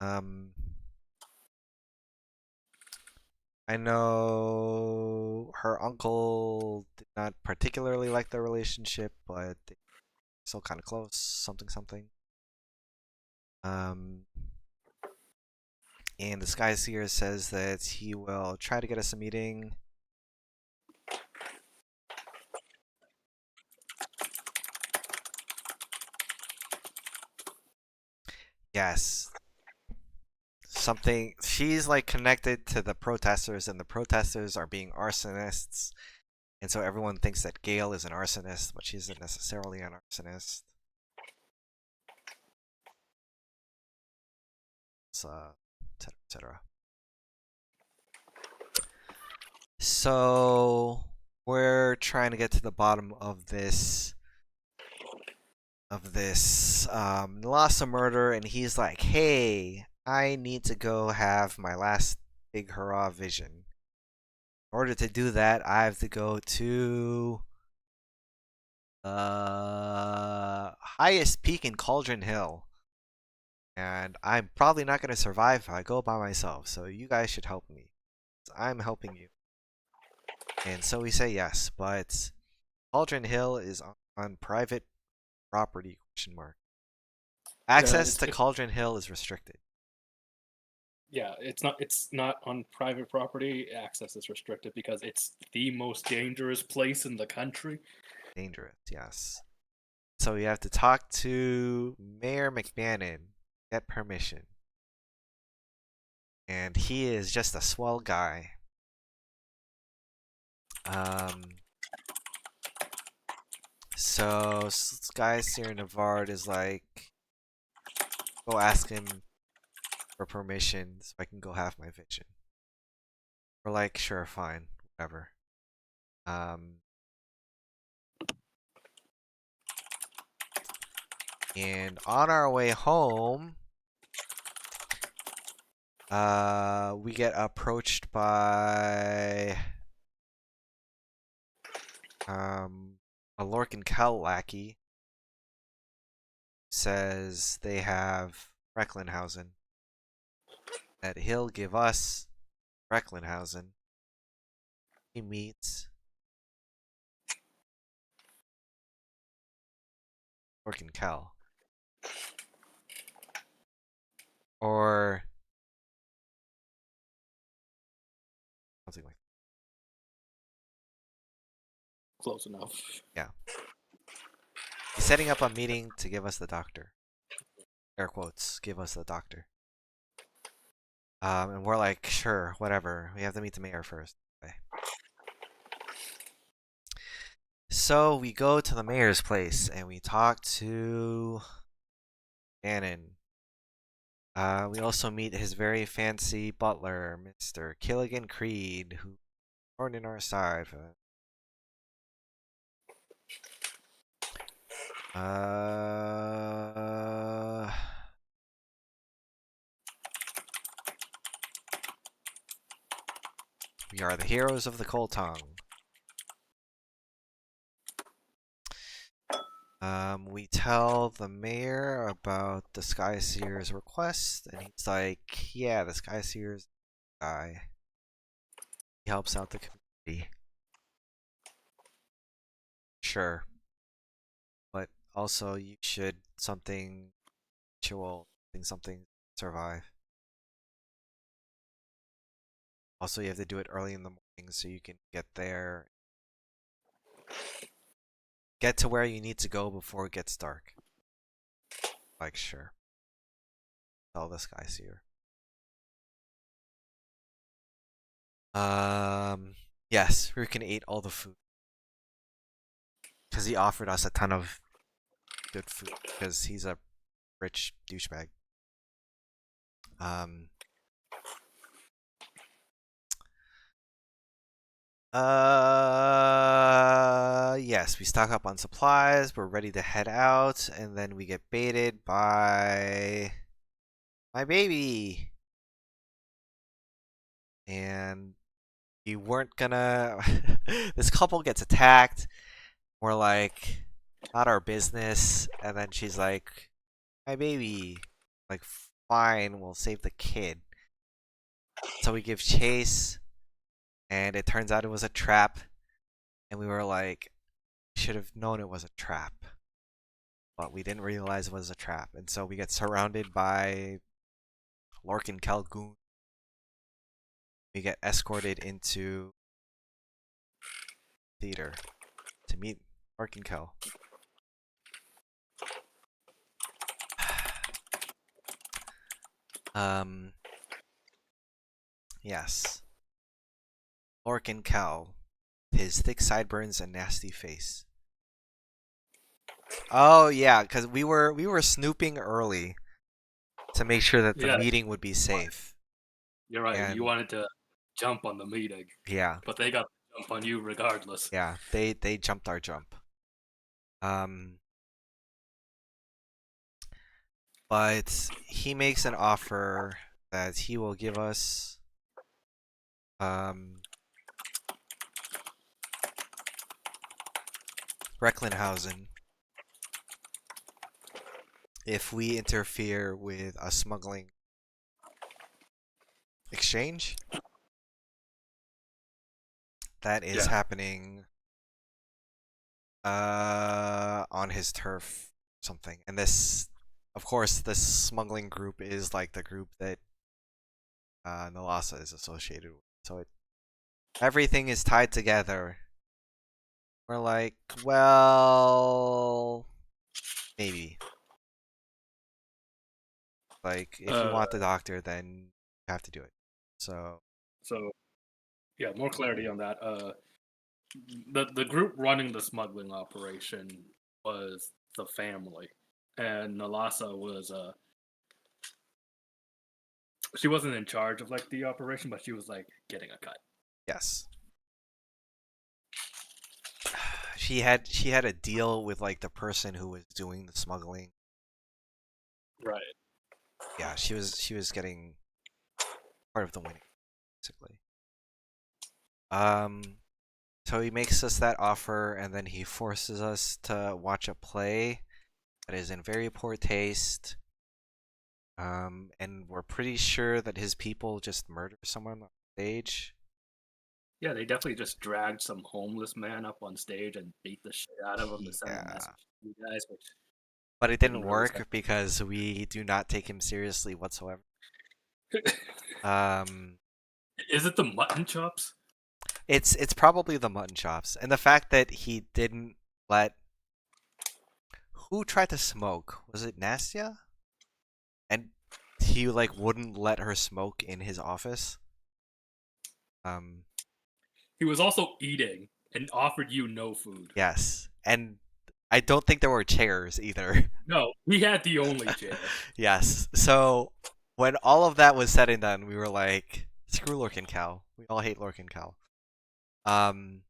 Speaker 1: Um, I know her uncle did not particularly like the relationship, but they're still kind of close. Something, something. Um, and the Sky Seer says that he will try to get us a meeting. Yes, something. She's like connected to the protesters, and the protesters are being arsonists, and so everyone thinks that Gale is an arsonist, but she isn't necessarily an arsonist. So etc., etc. So we're trying to get to the bottom of this loss of murder, and he's like, hey, I need to go have my last big hurrah vision. In order to do that, I have to go to the highest peak in Cauldron Hill. And I'm probably not going to survive if I go by myself, so you guys should help me. I'm helping you. And so we say yes, but Cauldron Hill is on private property, question mark.
Speaker 2: Yeah,
Speaker 1: Access to Cauldron Hill is restricted.
Speaker 2: yeah, it's not on private property. Access is restricted because it's the most dangerous place in the country.
Speaker 1: Dangerous, yes. So we have to talk to Mayor McMahon, get permission. And he is just a swell guy. So Sky Seer Navard is like, go ask him for permission so I can go have my vision. We're like, sure, fine, whatever. And on our way home, we get approached by a Lorcan Cal lackey. Says they have Recklinghausen. That he'll give us Recklinghausen. He meets Lorcan Cal. Or something like that.
Speaker 2: Close enough.
Speaker 1: Yeah. He's setting up a meeting to give us the doctor. Air quotes, give us the doctor. And we're like, sure, whatever. We have to meet the mayor first. Okay. So we go to the mayor's place and we talk to Gannon. We also meet his very fancy butler, Mr. Killigan Creed, who's born in our side. We are the heroes of the Cold Tongue. We tell the mayor about the Sky Seer's request, and he's like, yeah, the Sky Seer's guy. He helps out the community. Sure. But also, you should something survive. Also, you have to do it early in the morning so you can get there. Get to where you need to go before it gets dark. Like, sure. Tell the Sky Seer. Yes, Rukin ate all the food. Because he offered us a ton of good food. Because he's a rich douchebag. Yes, we stock up on supplies, we're ready to head out, and then we get baited by my baby. And we weren't gonna this couple gets attacked. We're like, not our business, and then she's like, my baby. Like, fine, we'll save the kid. So we give chase, and it turns out it was a trap, and we were like, should have known it was a trap, but we didn't realize it was a trap, and so we get surrounded by Lorcan Calgoon. We get escorted into theater to meet Lorcan Cal. Yes. Lorcan Cal, his thick sideburns and nasty face. Oh yeah, because we were snooping early to make sure that the meeting would be safe.
Speaker 2: You're right. You
Speaker 1: And
Speaker 2: wanted to jump on the meeting,
Speaker 1: yeah,
Speaker 2: but they got to jump on you regardless.
Speaker 1: yeah, they jumped our jump. Um, but he makes an offer that he will give us um Recklinghausen if we interfere with a smuggling exchange that is
Speaker 2: Yeah.
Speaker 1: happening on his turf or something. And this, of course, this smuggling group is like the group that Nalasa is associated with. So everything is tied together. We're like, well, maybe. Like, if you
Speaker 2: Uh,
Speaker 1: want the doctor, then you have to do it. So,
Speaker 2: so yeah, more clarity on that. The group running the smuggling operation was the family, and Nalasa was she wasn't in charge of like the operation, but she was like getting a cut.
Speaker 1: yes. She had a deal with like the person who was doing the smuggling.
Speaker 2: Right.
Speaker 1: Yeah, she was getting part of the winning, basically. Um, so he makes us that offer, and then he forces us to watch a play that is in very poor taste. And we're pretty sure that his people just murder someone on stage.
Speaker 2: Yeah, they definitely just dragged some homeless man up on stage and beat the shit out of him to send a
Speaker 1: Yeah.
Speaker 2: message to you guys, which
Speaker 1: But it
Speaker 2: didn't
Speaker 1: didn't
Speaker 2: really stand.
Speaker 1: work because we do not take him seriously whatsoever. Um,
Speaker 2: Is it the mutton chops?
Speaker 1: it's probably the mutton chops and the fact that he didn't let who tried to smoke? Was it Nastia? And he like wouldn't let her smoke in his office. Um,
Speaker 2: He was also eating and offered you no food.
Speaker 1: yes. And I don't think there were chairs either.
Speaker 2: No, he had the only chair.
Speaker 1: Yes. So when all of that was said and done, we were like, screw Lorcan Cow. We all hate Lorcan Cow. Um,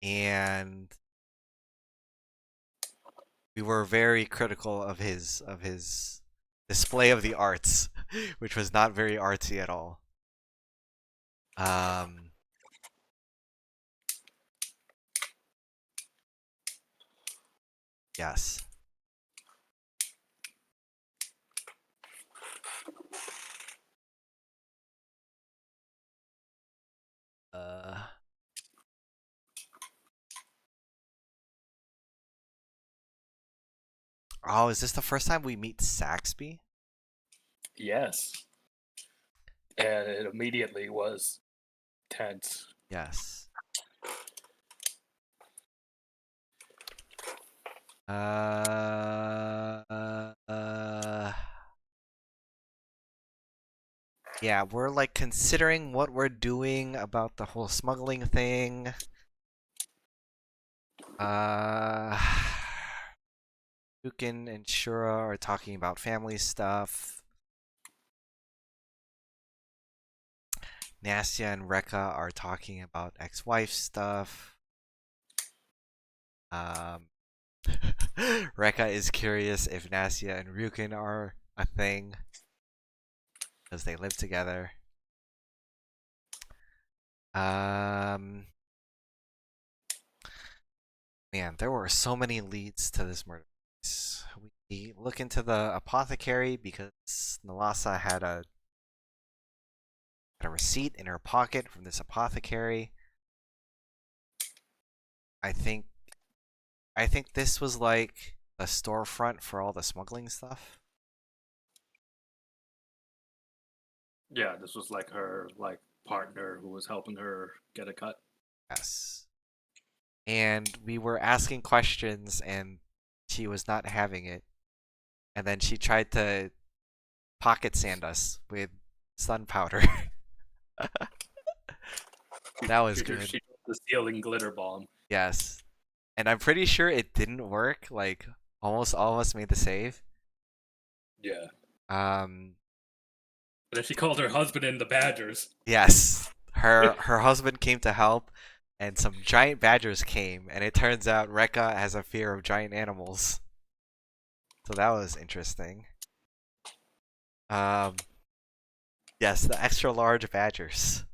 Speaker 1: and we were very critical of his display of the arts, which was not very artsy at all. Um, yes. Uh, oh, is this the first time we meet Saxby?
Speaker 2: Yes. And it immediately was tense.
Speaker 1: Yes. Uh, uh, uh, yeah, we're like considering what we're doing about the whole smuggling thing. Uh, Yukin and Shura are talking about family stuff. Nastya and Rekka are talking about ex-wife stuff. Um, Rekka is curious if Nastya and Ryukin are a thing because they live together. Um, Man, there were so many leads to this murder case. We look into the apothecary because Nalasa had a receipt in her pocket from this apothecary. I think I think this was like the storefront for all the smuggling stuff.
Speaker 2: Yeah, this was like her like partner who was helping her get a cut.
Speaker 1: Yes. And we were asking questions and she was not having it. And then she tried to pocket sand us with sun powder. That was good.
Speaker 2: She the ceiling glitter bomb.
Speaker 1: Yes. And I'm pretty sure it didn't work. Like, almost all of us made the save.
Speaker 2: Yeah.
Speaker 1: Um,
Speaker 2: But then she called her husband in the Badgers.
Speaker 1: yes, her husband came to help, and some giant badgers came, and it turns out Rekka has a fear of giant animals. So that was interesting. Um, yes, the extra large badgers.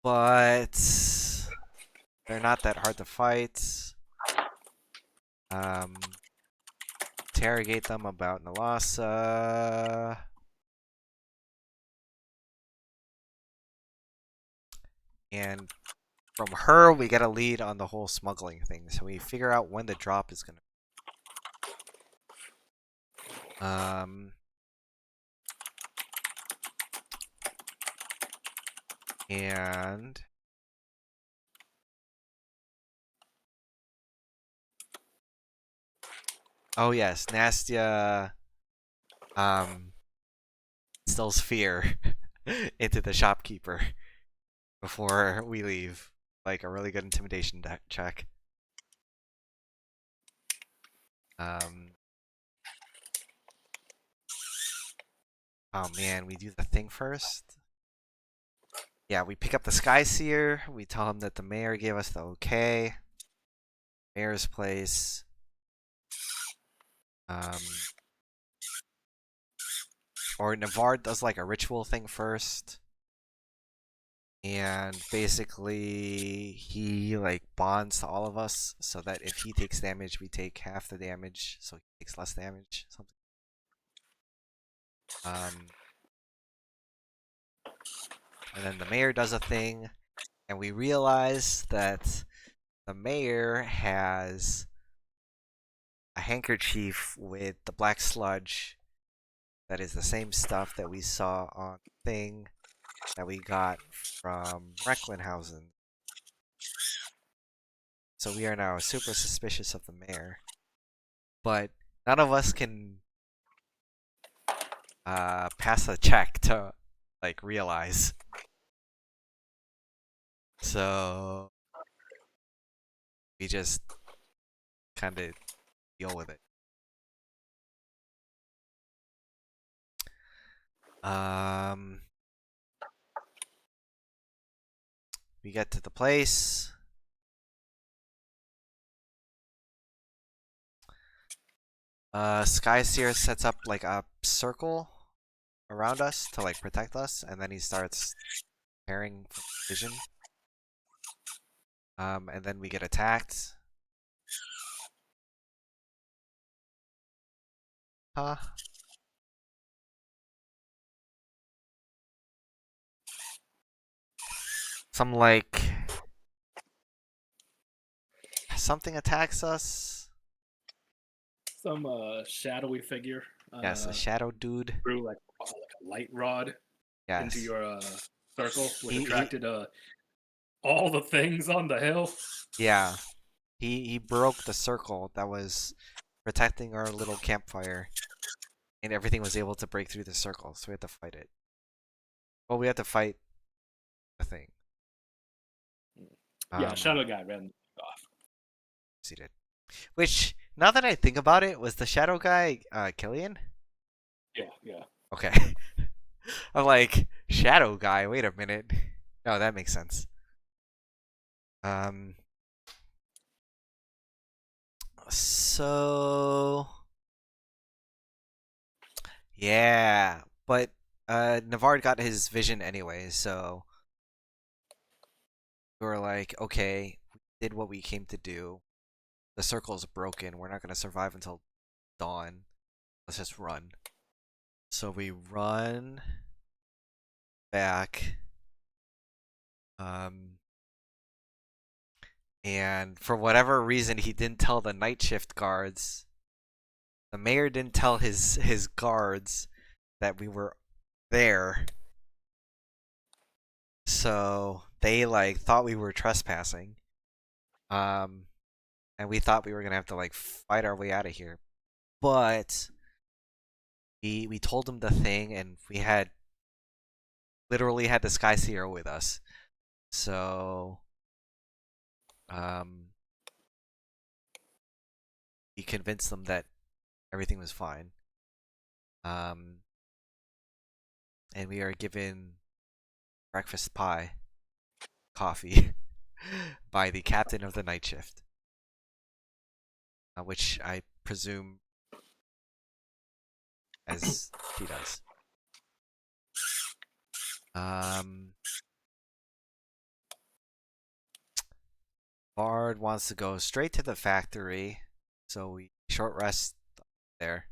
Speaker 1: But they're not that hard to fight. Um, interrogate them about Nalasa. And from her, we get a lead on the whole smuggling thing. So we figure out when the drop is gonna. Um, and oh yes, Nastia instills fear into the shopkeeper before we leave. Like a really good intimidation check. Um, oh man, we do the thing first. Yeah, we pick up the Sky Seer. We tell him that the mayor gave us the okay. Mayor's place. Um, or Navarre does like a ritual thing first. And basically, he like bonds to all of us so that if he takes damage, we take half the damage, so he takes less damage. Something. And then the mayor does a thing, and we realize that the mayor has a handkerchief with the black sludge that is the same stuff that we saw on the thing that we got from Recklinghausen. So we are now super suspicious of the mayor. But none of us can pass a check to like realize. So we just kind of deal with it. We get to the place. Skyseer sets up like a circle around us to like protect us, and then he starts preparing for vision. And then we get attacked. Huh? Some like something attacks us.
Speaker 2: Some shadowy figure
Speaker 1: Yes, a shadow dude.
Speaker 2: threw like a light rod into
Speaker 1: Yes.
Speaker 2: your circle, which
Speaker 1: He
Speaker 2: attracted all the things on the hill.
Speaker 1: yeah. He broke the circle that was protecting our little campfire, and everything was able to break through the circle, so we had to fight it. Well, we had to fight the thing.
Speaker 2: Yeah,
Speaker 1: Um,
Speaker 2: shadow guy ran off.
Speaker 1: he did. Which, now that I think about it, was the shadow guy Killian?
Speaker 2: Yeah, yeah.
Speaker 1: Okay. I'm like, shadow guy, wait a minute. No, that makes sense. Um, so yeah, but Navarre got his vision anyway, so we were like, okay, we did what we came to do. The circle's broken. We're not gonna survive until dawn. Let's just run. So we run back. Um, and for whatever reason, he didn't tell the night shift guards. The mayor didn't tell his guards that we were there. So they like thought we were trespassing. And we thought we were gonna have to like fight our way out of here. But we told them the thing, and we had literally had the Sky Seer with us. So we convinced them that everything was fine. Um, and we are given breakfast pie, coffee, by the captain of the night shift, which I presume as he does. Bard wants to go straight to the factory, so we short rest there.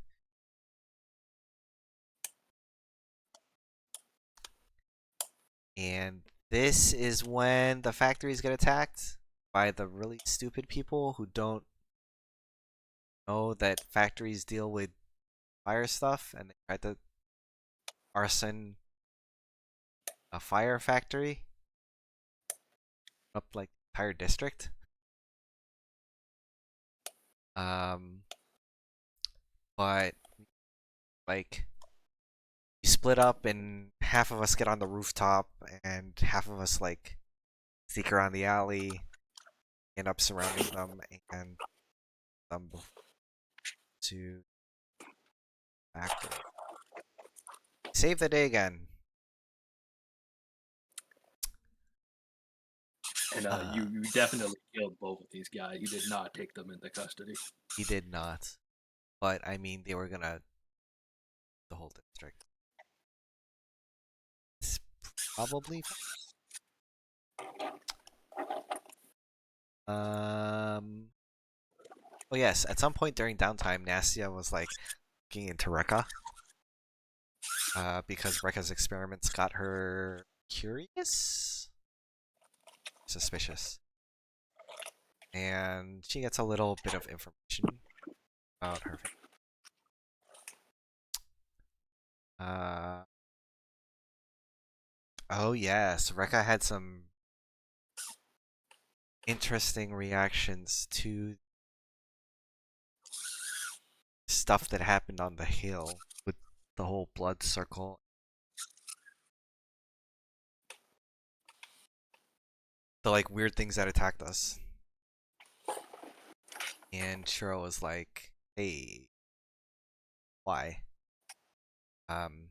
Speaker 1: And this is when the factories get attacked by the really stupid people who don't know that factories deal with fire stuff, and they try to arson a fire factory up like the entire district. But like we split up and half of us get on the rooftop and half of us like sneak around the alley, end up surrounding them and them to factory. Save the day again.
Speaker 2: And you definitely killed both of these guys. You did not take them into custody.
Speaker 1: He did not. But I mean they were gonna the whole district. It's probably well yes, at some point during downtime Nastia was like looking into Rekka. Because Rekka's experiments got her curious? Suspicious. And she gets a little bit of information about her. Oh yes, Rekka had some interesting reactions to stuff that happened on the hill with the whole blood circle. The like weird things that attacked us. And Shiro was like, hey, why? And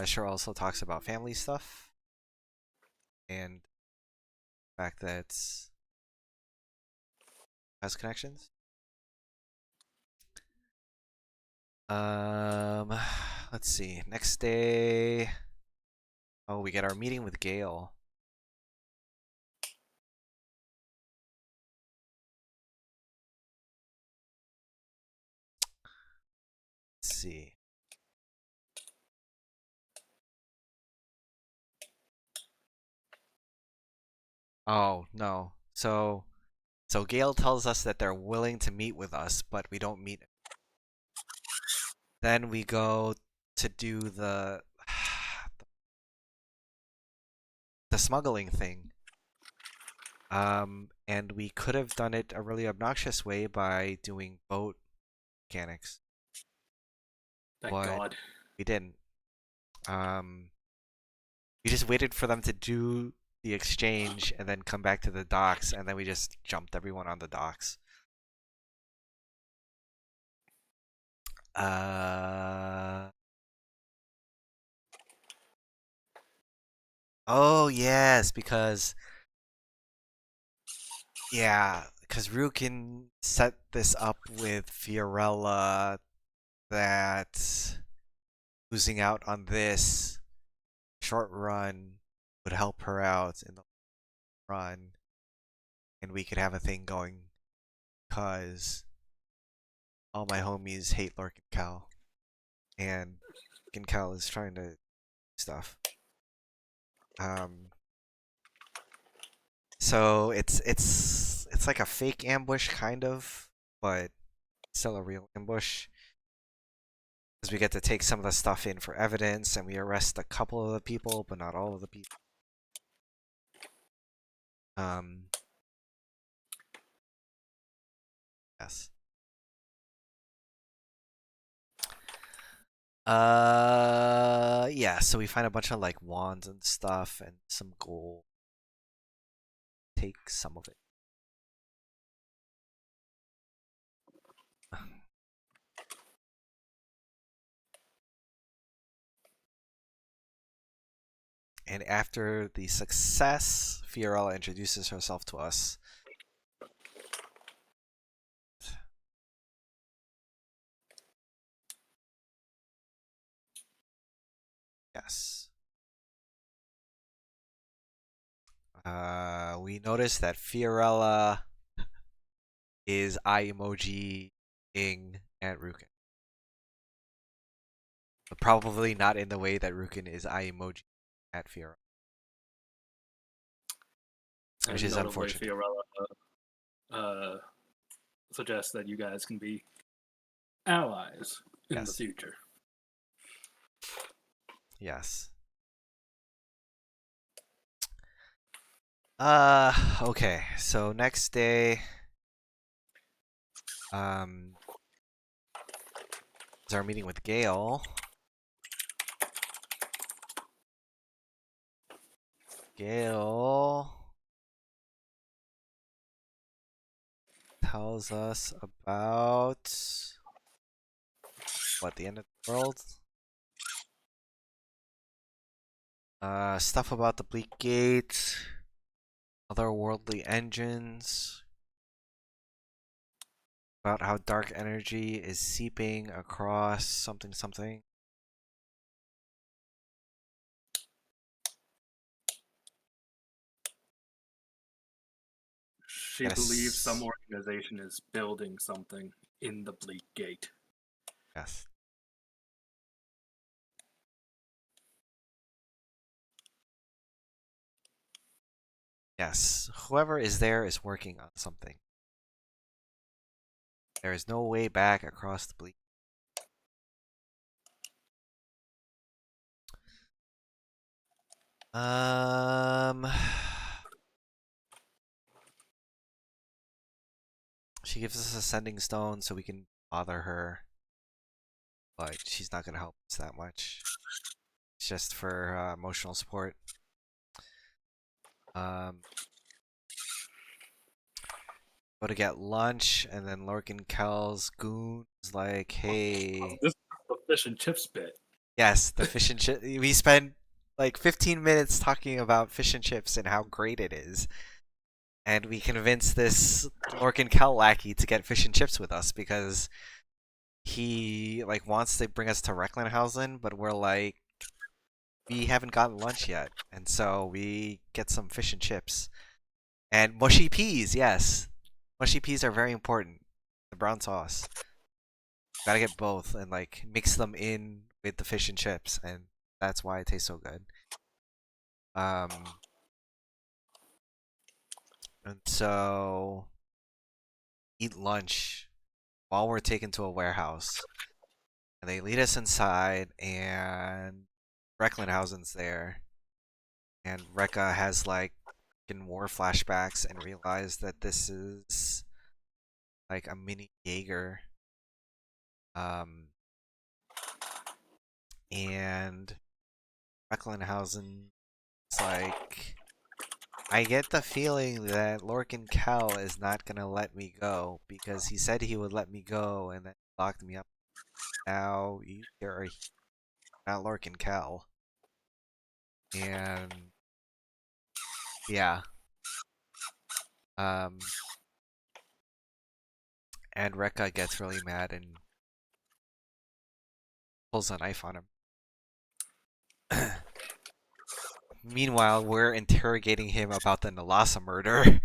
Speaker 1: Shiro also talks about family stuff and the fact that has connections. Let's see. Next day, oh, we get our meeting with Gale. Let's see. Oh no. So Gale tells us that they're willing to meet with us, but we don't meet. Then we go to do the the smuggling thing. And we could have done it a really obnoxious way by doing boat mechanics.
Speaker 2: Thank
Speaker 1: but
Speaker 2: God.
Speaker 1: we didn't. We just waited for them to do the exchange and then come back to the docks, and then we just jumped everyone on the docks. Oh yes, because Rukin set this up with Fiorella that losing out on this short run would help her out in the run, and we could have a thing going because all my homies hate Lork and Cal, and Lork and Cal is trying to do stuff. So it's like a fake ambush kind of, but still a real ambush. Because we get to take some of the stuff in for evidence, and we arrest a couple of the people, but not all of the people. Yes. Yeah, so we find a bunch of like wands and stuff and some gold. Take some of it. And after the success, Fiorella introduces herself to us. Yes. We notice that Fiorella is eye emoji ing at Rukin. But probably not in the way that Rukin is eye emoji at Fiorella. Which
Speaker 2: And
Speaker 1: is
Speaker 2: notably,
Speaker 1: unfortunate.
Speaker 2: Fiorella suggests that you guys can be allies in the
Speaker 1: Yes.
Speaker 2: future.
Speaker 1: Yes. Okay. So next day, is our meeting with Gale. Gale tells us about what, the end of the world? Stuff about the Bleak Gate, otherworldly engines, about how dark energy is seeping across something something.
Speaker 2: She believes some organization is building something in the Bleak Gate.
Speaker 1: Yes. Yes. Whoever is there is working on something. There is no way back across the Bleak. She gives us a sending stone so we can bother her, but she's not gonna help us that much. It's just for emotional support. Um, Go to get lunch, and then Lorcan Kel's goon is like, "Hey,
Speaker 2: This is the fish and chips bit.
Speaker 1: yes, the fish and chip." We spent like 15 minutes talking about fish and chips and how great it is, and we convinced this Lorcan Kel lackey to get fish and chips with us because he like wants to bring us to Recklinghausen, but we're like, we haven't gotten lunch yet, and so we get some fish and chips and mushy peas. Yes, mushy peas are very important. The brown sauce. Gotta get both and like mix them in with the fish and chips, and that's why it tastes so good. Um, and so eat lunch while we're taken to a warehouse, and they lead us inside, and Recklinghausen's there, and Rekka has like in war flashbacks and realized that this is like a mini Jaeger. Um, and Recklinghausen's like, I get the feeling that Lorcan Cal is not gonna let me go because he said he would let me go and then locked me up. Now you're not Lorcan Cal, and yeah, um, and Rekka gets really mad and pulls a knife on him. Meanwhile, we're interrogating him about the Nalasa murder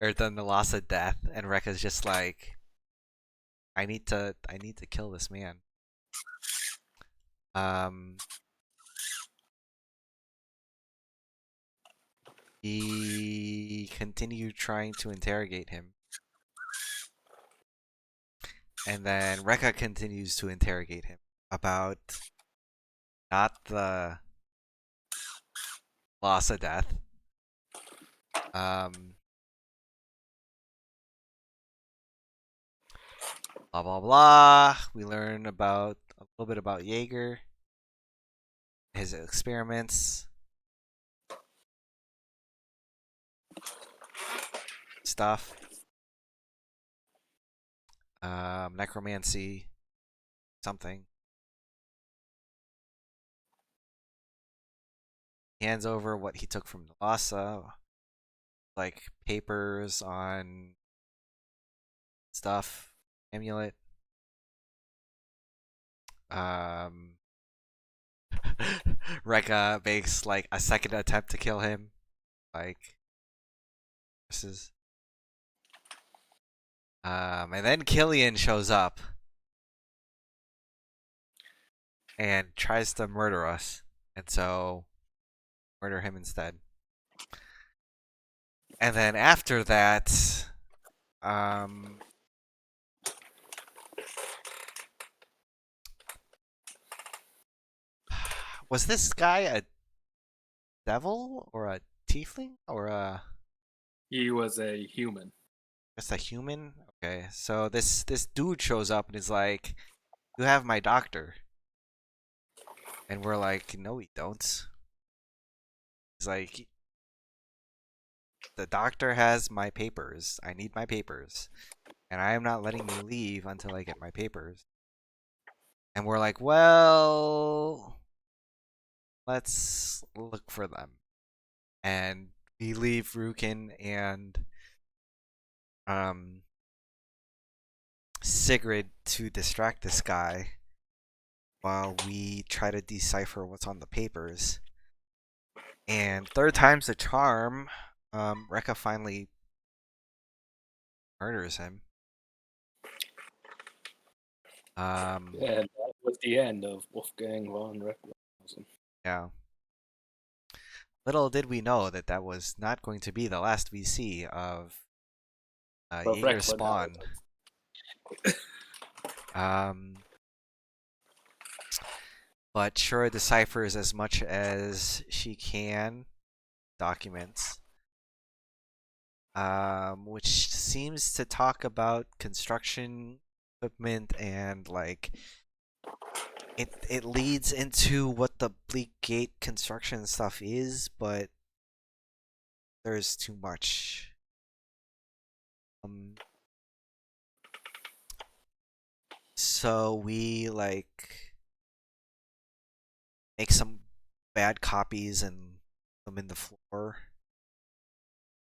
Speaker 1: or the Nalasa death, and Rekka's just like, I need to kill this man. Um, we continue trying to interrogate him. And then Rekka continues to interrogate him about not the Lhasa death. Um, Blah blah blah. We learn about a little bit about Jaeger. his experiments, stuff, necromancy, something. He hands over what he took from Nalasa, like papers on stuff, amulet. Um, Rekka makes like a second attempt to kill him, like versus. And then Killian shows up and tries to murder us, and so murder him instead. And then after that, um, was this guy a devil or a tiefling or a
Speaker 2: He was a human.
Speaker 1: just a human? Okay, so this dude shows up and is like, "You have my doctor," and we're like, "No, we don't." He's like, "The doctor has my papers. I need my papers, and I am not letting you leave until I get my papers." And we're like, "Well, let's look for them." And we leave Rukin and um Sigrid to distract this guy while we try to decipher what's on the papers. And third time's the charm. Rekka finally murders him.
Speaker 2: And that was the end of Wolfgang von Recklinghausen.
Speaker 1: Yeah. Little did we know that that was not going to be the last we see of
Speaker 2: Of
Speaker 1: Jaeger
Speaker 2: Recklinghausen.
Speaker 1: Spawn. Um, but Shura deciphers as much as she can documents, which seems to talk about construction equipment and like it leads into what the Bleak Gate construction stuff is, but there's too much. So we like make some bad copies and put them in the floor,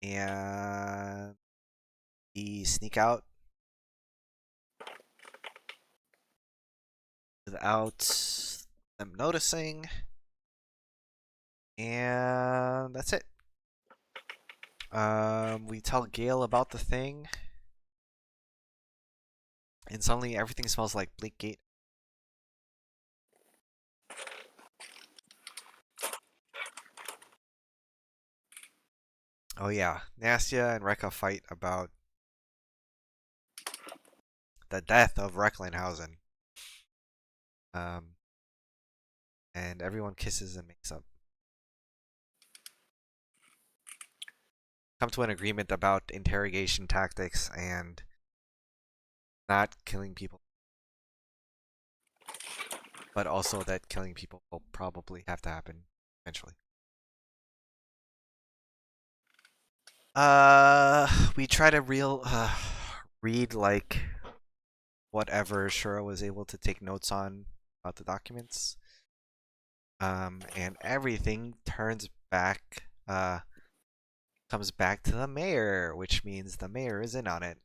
Speaker 1: and we sneak out without them noticing, and that's it. We tell Gale about the thing, and suddenly everything smells like Bleak Gate. Oh yeah, Nastia and Rekka fight about the death of Recklinghausen. Um, and everyone kisses and makes up. Come to an agreement about interrogation tactics and not killing people, but also that killing people will probably have to happen eventually. We try to read like whatever Shura was able to take notes on about the documents. And everything comes back to the mayor, which means the mayor is in on it.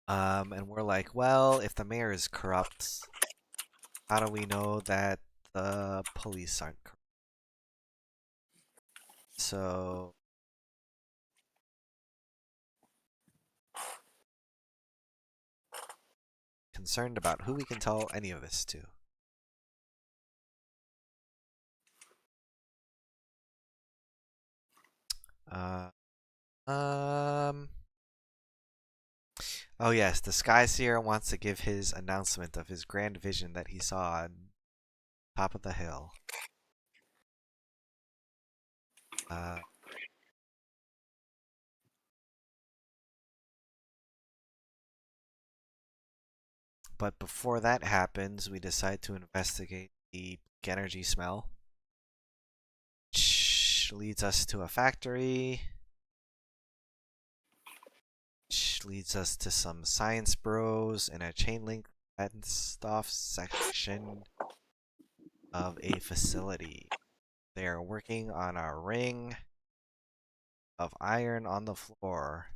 Speaker 1: And we're like, well, if the mayor is corrupt, how do we know that the police aren't corrupt? So concerned about who we can tell any of this to. Uh, um. Oh yes, the Sky Seer wants to give his announcement of his grand vision that he saw on top of the hill. Uh, But before that happens, we decide to investigate the energy smell, which leads us to a factory, which leads us to some science bros in a chain link fenced off section of a facility. They are working on a ring of iron on the floor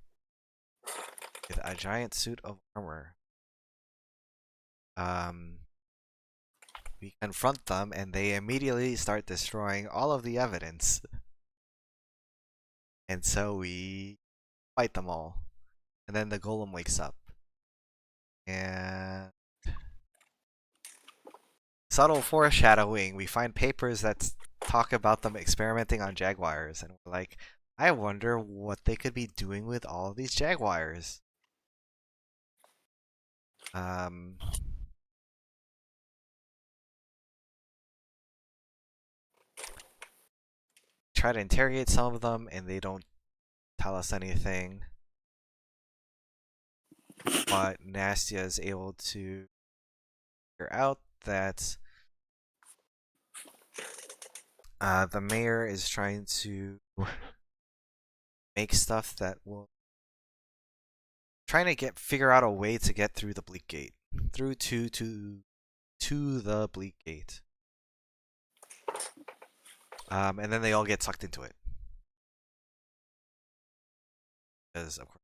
Speaker 1: with a giant suit of armor. We confront them and they immediately start destroying all of the evidence. And so we fight them all. And then the golem wakes up. And subtle foreshadowing, we find papers that talk about them experimenting on jaguars. And we're like, I wonder what they could be doing with all of these jaguars. Try to interrogate some of them and they don't tell us anything. But Nastia is able to figure out that the mayor is trying to make stuff that will trying to figure out a way to get through the bleak gate, through to the bleak gate. And then they all get sucked into it. Because of course.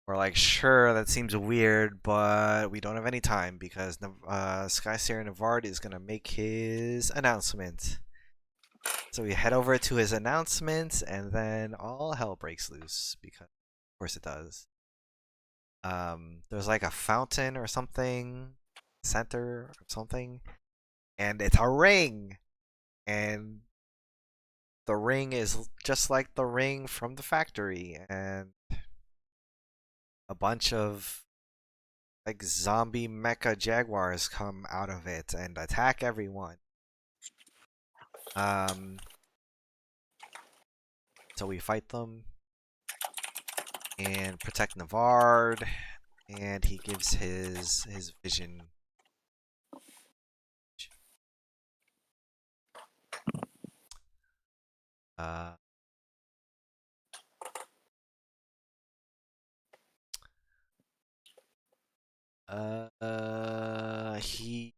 Speaker 1: We're like, sure, that seems weird, but we don't have any time because Skysayer Navard is gonna make his announcement. So we head over to his announcement, and then all hell breaks loose because, of course, it does. There's like a fountain or something, center or something, and it's a ring, and the ring is just like the ring from the factory, and a bunch of like zombie mecha jaguars come out of it and attack everyone. So we fight them and protect Navard, and he gives his vision. He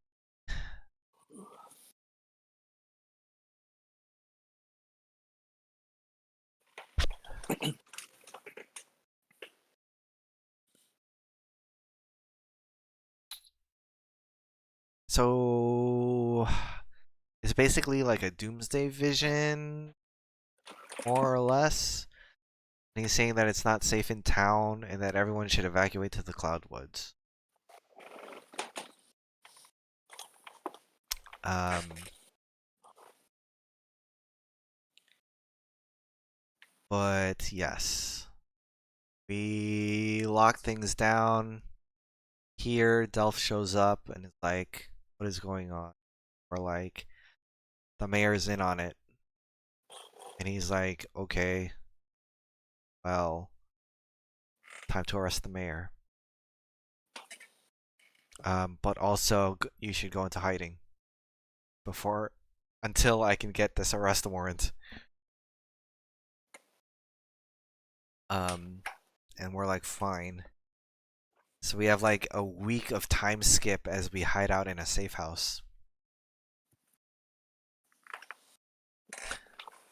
Speaker 1: so it's basically like a doomsday vision, more or less. And he's saying that it's not safe in town and that everyone should evacuate to the Cloudwoods. But yes, we lock things down. Here, Delph shows up and is like, what is going on? Or like, the mayor's in on it. And he's like, okay, well, time to arrest the mayor. But also, you should go into hiding until I can get this arrest warrant. And we're like, fine. So we have like a week of time skip as we hide out in a safe house.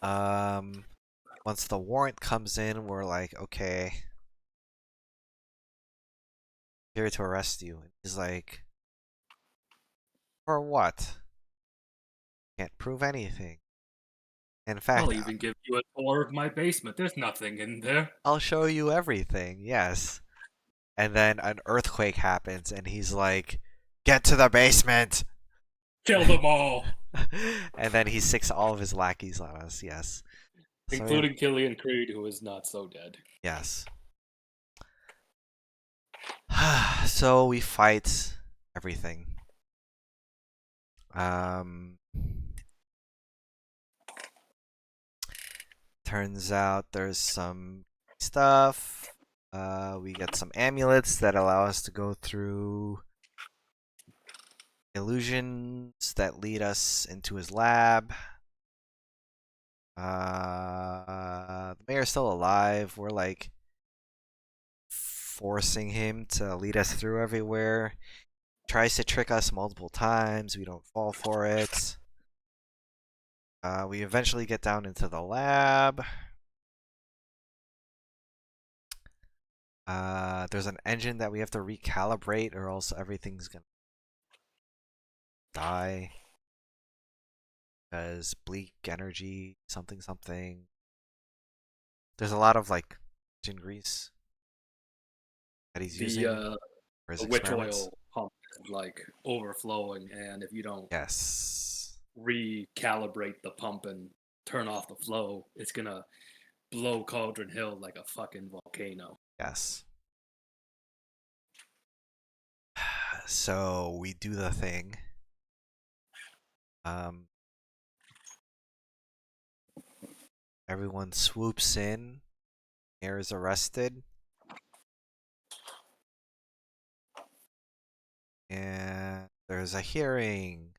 Speaker 1: Once the warrant comes in, we're like, okay, here to arrest you. And he's like, for what? Can't prove anything. In fact,
Speaker 2: I'll even give you a tour of my basement. There's nothing in there.
Speaker 1: I'll show you everything, yes. And then an earthquake happens, and he's like, get to the basement!
Speaker 2: Kill them all!
Speaker 1: And then he sicks all of his lackeys on us, yes.
Speaker 2: Including Killian Creed, who is not so dead.
Speaker 1: Yes. So we fight everything. Turns Turns out there's some stuff. We get some amulets that allow us to go through illusions that lead us into his lab. The mayor's still alive. We're like forcing him to lead us through everywhere. Tries to trick us multiple times. We don't fall for it. We eventually get down into the lab. There's an engine that we have to recalibrate, or else everything's gonna die. Because bleak energy, something something. There's a lot of like engine grease that he's using for his
Speaker 2: The witch
Speaker 1: experiments.
Speaker 2: oil pump is like overflowing, and if you don't
Speaker 1: Yes.
Speaker 2: recalibrate the pump and turn off the flow, it's gonna blow Cauldron Hill like a fucking volcano.
Speaker 1: Yes. So we do the thing. Everyone swoops in. Mayor is arrested. And there's a hearing.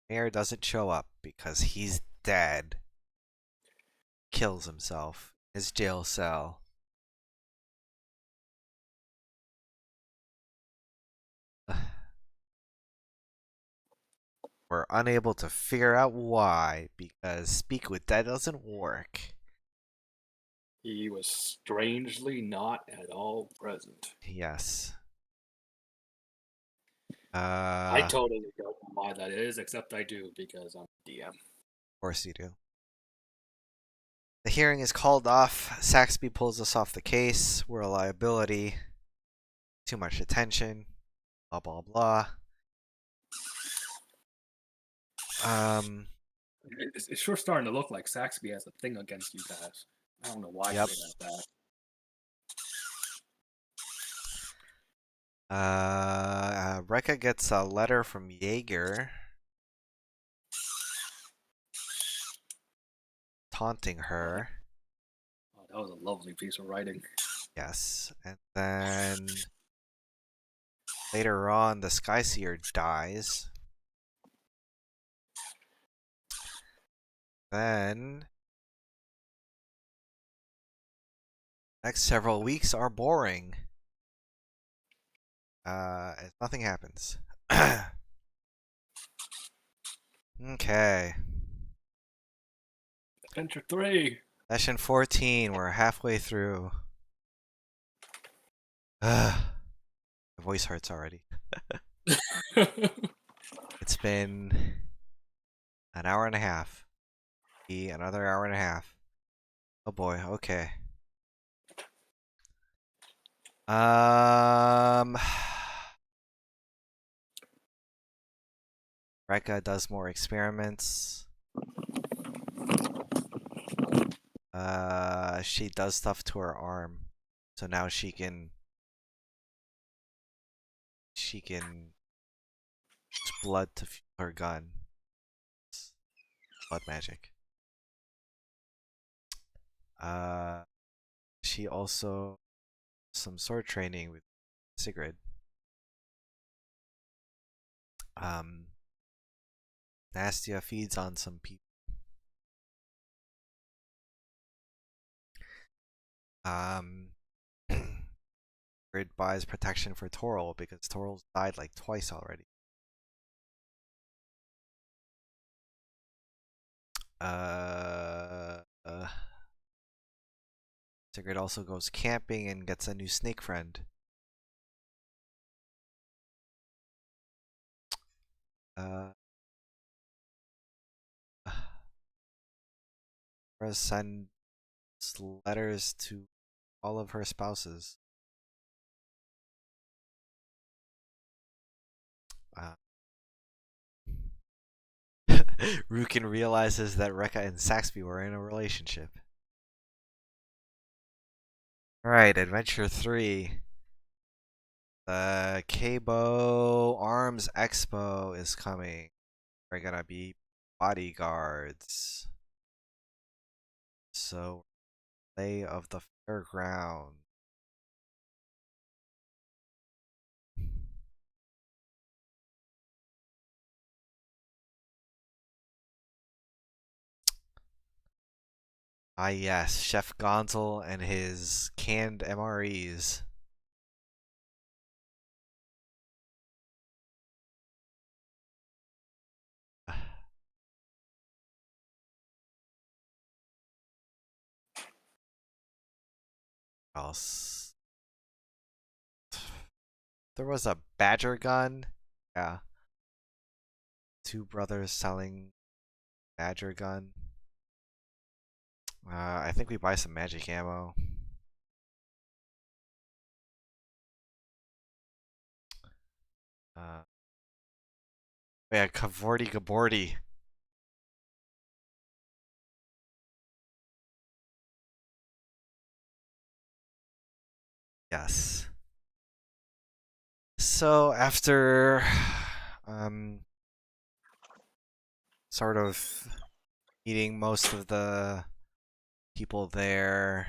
Speaker 1: Mayor doesn't show up because he's dead. Kills himself in his jail cell. We're unable to figure out why, because speak with dead doesn't work.
Speaker 2: He was strangely not at all present.
Speaker 1: Yes.
Speaker 2: I totally don't know why that is, except I do because I'm DM.
Speaker 1: Of course you do. The hearing is called off. Saxby pulls us off the case. We're a liability. Too much attention. Blah blah blah.
Speaker 2: It's sure starting to look like Saxby has a thing against you guys. I don't know why
Speaker 1: Yep.
Speaker 2: he does that.
Speaker 1: Rekka gets a letter from Jaeger taunting her.
Speaker 2: Oh, that was a lovely piece of writing.
Speaker 1: Yes. And then later on, the Skyseer dies. Then next several weeks are boring. Nothing happens. Okay.
Speaker 2: Adventure 3.
Speaker 1: Session 14. We're halfway through. My voice hurts already. It's been an hour and a half. Another hour and a half. Oh boy, okay. Rekka does more experiments. She does stuff to her arm. So now she can use blood to fuel her gun. It's blood magic. She also some sword training with Sigrid. Nastia feeds on some people. Sigrid buys protection for Toril because Toril's died like twice already. Sigrid also goes camping and gets a new snake friend. Laura sends letters to all of her spouses. Rukin realizes that Rekka and Saxby were in a relationship. Alright, Adventure 3. The Cabo Arms Expo is coming. We're gonna be bodyguards. So, lay of the fairground. Ah yes, Chef Gonzel and his canned MREs. Else? There was a Badger gun. Yeah. Two brothers selling Badger gun. I think we buy some magic ammo. Uh, yeah, Cavorty Gaborty. Yes. So after sort of meeting most of the people there,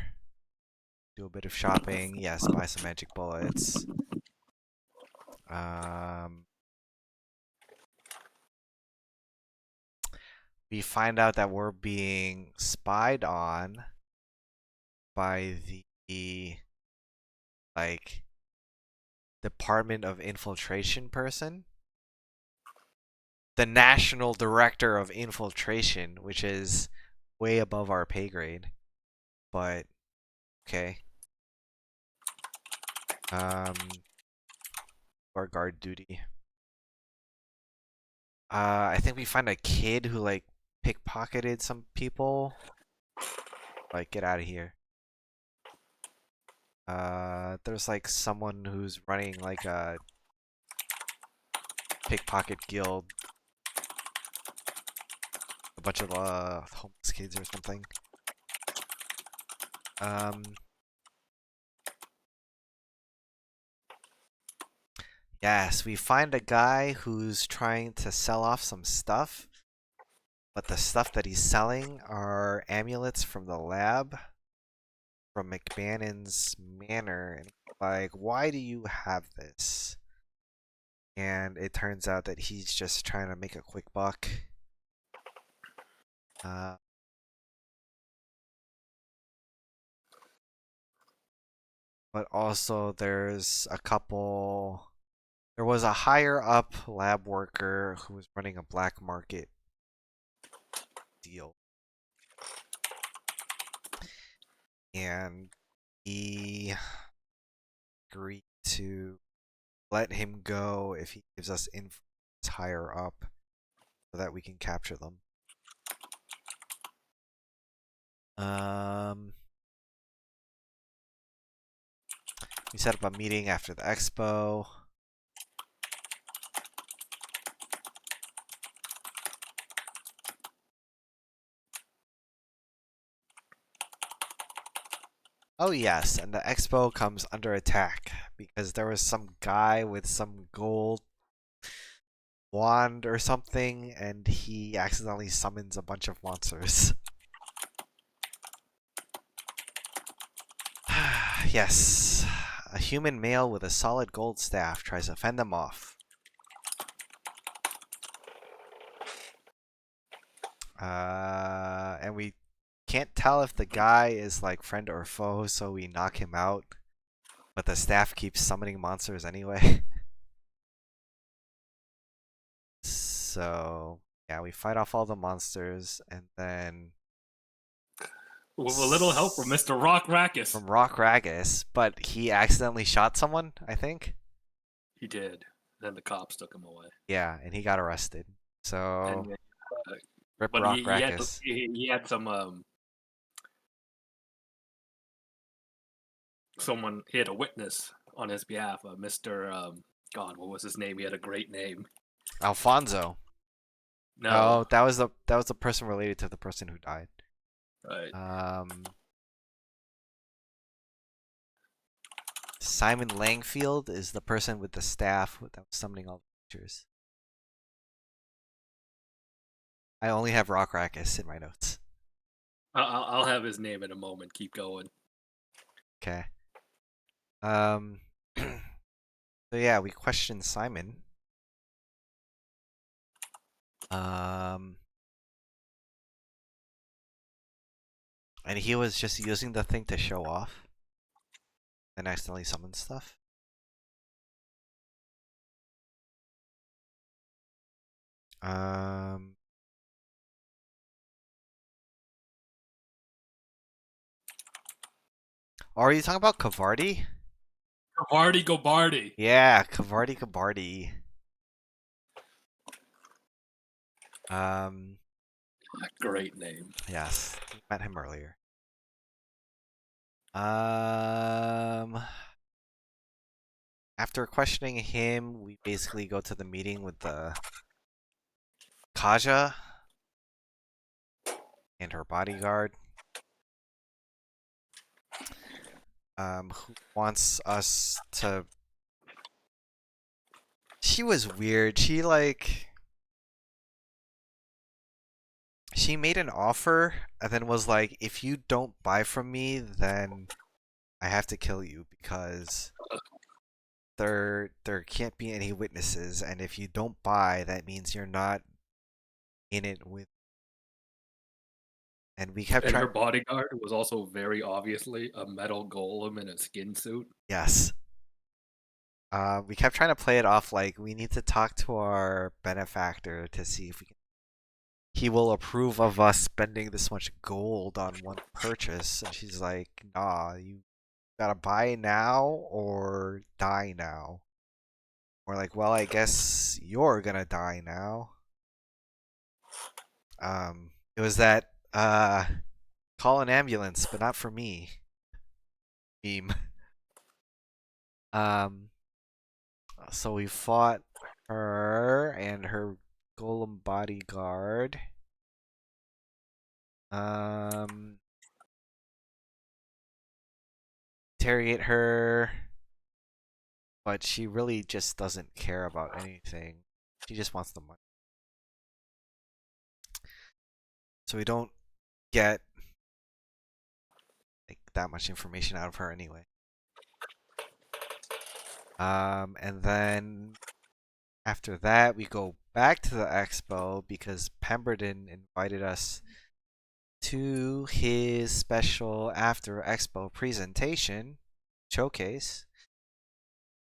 Speaker 1: do a bit of shopping, yes, buy some magic bullets. We find out that we're being spied on by the like Department of Infiltration person. The National Director of Infiltration, which is way above our pay grade. But okay. Our guard duty. I think we find a kid who like pickpocketed some people. Like, get out of here. There's like someone who's running like a pickpocket guild. A bunch of homeless kids or something. Yes, we find a guy who's trying to sell off some stuff, but the stuff that he's selling are amulets from the lab from McMahon's Manor. And like, why do you have this? And it turns out that he's just trying to make a quick buck. But also there's a couple. There was a higher up lab worker who was running a black market deal. And he agreed to let him go if he gives us info higher up so that we can capture them. We set up a meeting after the expo. Oh yes, and the expo comes under attack because there was some guy with some gold wand or something, and he accidentally summons a bunch of monsters. Yes, a human male with a solid gold staff tries to fend them off. And we can't tell if the guy is like friend or foe, so we knock him out. But the staff keeps summoning monsters anyway. So yeah, we fight off all the monsters, and then
Speaker 2: with a little help from Mr. Rock Rackus.
Speaker 1: From Rock Rackus, but he accidentally shot someone, I think.
Speaker 2: He did. Then the cops took him away.
Speaker 1: Yeah, and he got arrested. So
Speaker 2: And,
Speaker 1: rip
Speaker 2: but
Speaker 1: Rock
Speaker 2: he
Speaker 1: Rackus.
Speaker 2: he had some someone, he had a witness on his behalf, Mr. God, what was his name? He had a great name.
Speaker 1: Alfonso.
Speaker 2: No,
Speaker 1: that was the person related to the person who died.
Speaker 2: Right.
Speaker 1: Simon Langfield is the person with the staff that was summoning all the creatures. I only have Rock Rackus in my notes.
Speaker 2: I'll have his name in a moment. Keep going.
Speaker 1: Okay. So yeah, we questioned Simon. Um, and he was just using the thing to show off and accidentally summon stuff. Um, are you talking about Kavardi?
Speaker 2: Barty go Barty.
Speaker 1: Yeah, Kavardi. Um,
Speaker 2: Great name.
Speaker 1: yes, we met him earlier. Um, After questioning him, we basically go to the meeting with the Kaja and her bodyguard. Who wants us to. She was weird. She made an offer and then was like, if you don't buy from me, then I have to kill you because there can't be any witnesses, and if you don't buy, that means you're not in it with. And we kept
Speaker 2: And
Speaker 1: trying.
Speaker 2: her bodyguard was also very obviously a metal golem in a skin suit.
Speaker 1: Yes. We kept trying to play it off like we need to talk to our benefactor to see if he will approve of us spending this much gold on one purchase. And she's like, nah, you gotta buy now or die now. We're like, well, I guess you're gonna die now. It was that call an ambulance, but not for me meme. Um, so we fought her and her golem bodyguard. Um, Interrogate her, but she really just doesn't care about anything. She just wants the money. So we don't get like that much information out of her anyway. And then after that, we go back to the expo because Pemberton invited us to his special after expo presentation showcase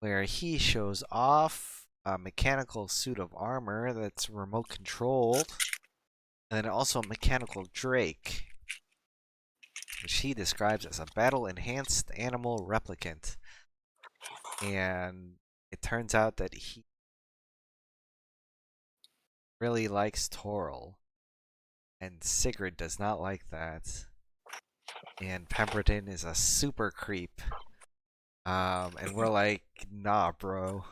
Speaker 1: where he shows off a mechanical suit of armor that's remote controlled and then also a mechanical drake which he describes as a battle enhanced animal replicant, and it turns out that he really likes Toril and Sigurd does not like that, and Pemberton is a super creep. And we're like, nah, bro,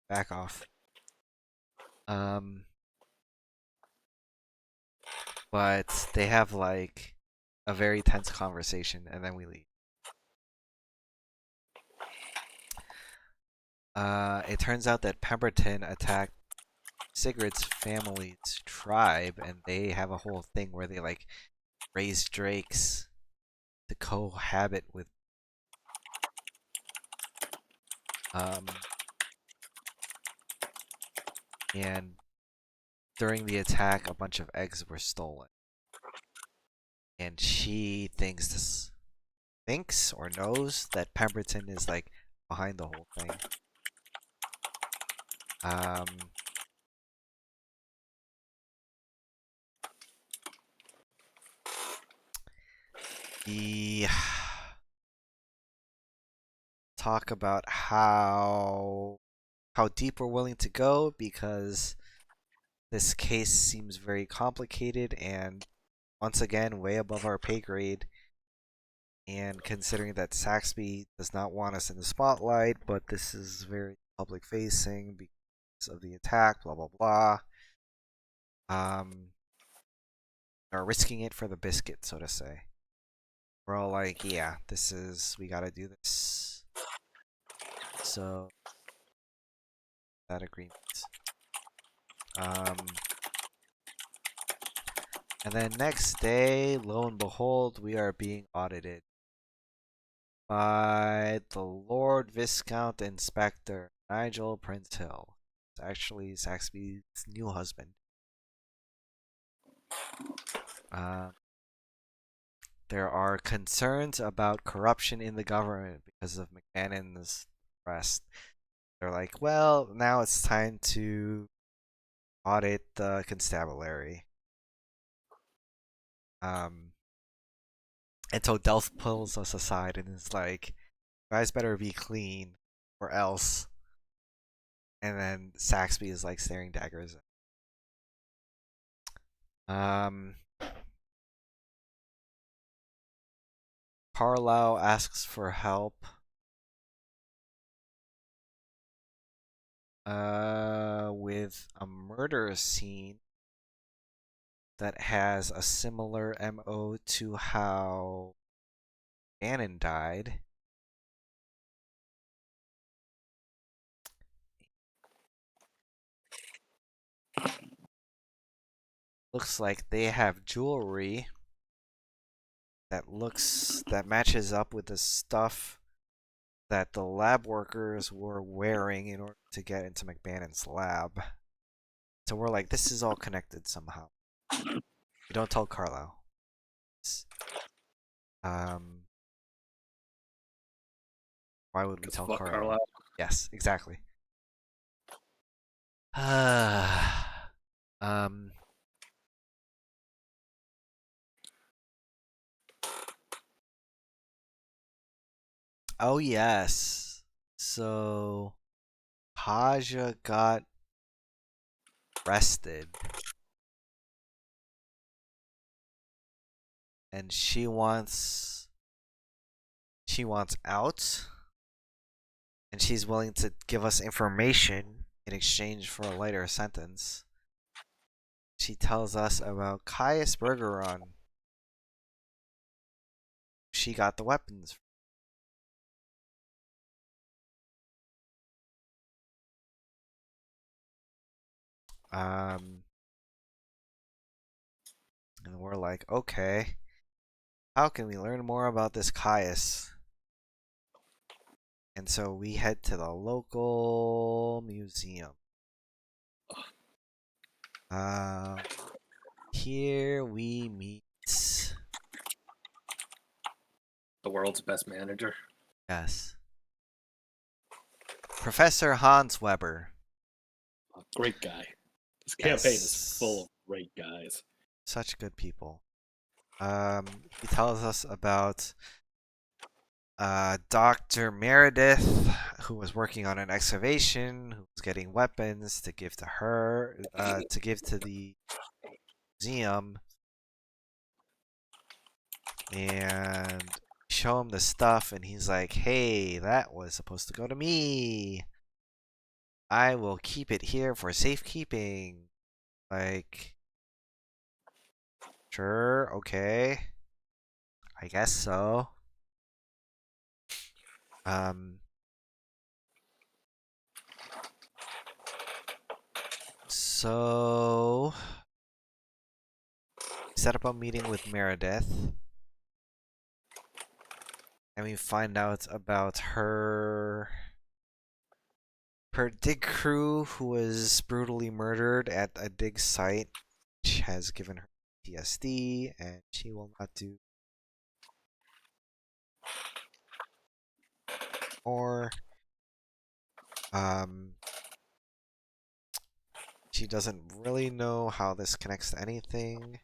Speaker 1: back off. Um, but they have like a very tense conversation, and then we leave. It turns out that Pemberton attacked Sigurd's family's tribe, and they have a whole thing where they like raise drakes to cohabit with. Um, and during the attack, a bunch of eggs were stolen, and she thinks or knows that Pemberton is like behind the whole thing. Um, the talk about how deep we're willing to go because this case seems very complicated and once again way above our pay grade. And considering that Saxby does not want us in the spotlight, but this is very public facing because of the attack, blah blah blah. Are risking it for the biscuit, so to say. We're all like, yeah, we gotta do this. So that agreement. Um, And then next day, lo and behold, we are being audited by the Lord Viscount Inspector Nigel Prince Hill. It's actually Saxby's new husband. There are concerns about corruption in the government because of McMahon's arrest. They're like, well, now it's time to audit the constabulary. And so Delph pulls us aside and is like, you guys better be clean or else. And then Saxby is like staring daggers. Carlisle asks for help. With a murder scene that has a similar MO to how Gannon died. Looks like they have jewelry that matches up with the stuff that the lab workers were wearing in order to get into McBannon's lab. So we're like, this is all connected somehow. We don't tell Carlisle. Why would we tell Carlisle? Yes, exactly. Oh yes. So Haja got arrested. And she wants out. And she's willing to give us information in exchange for a lighter sentence. She tells us about Caius Bergeron. She got the weapons. And we're like, okay, how can we learn more about this Caius? And so we head to the local museum. Here we meet
Speaker 2: the world's best manager.
Speaker 1: Yes. Professor Hans Weber.
Speaker 2: Great guy. This campaign is full of great guys.
Speaker 1: Such good people. He tells us about Dr. Meredith, who was working on an excavation, who was getting weapons to give to her, to give to the museum. And show him the stuff, and he's like, hey, that was supposed to go to me. I will keep it here for safekeeping. Like, sure, okay. I guess so. So set up a meeting with Meredith, and we find out about her dig crew who was brutally murdered at a dig site, which has given her PTSD, and she will not do more. She doesn't really know how this connects to anything,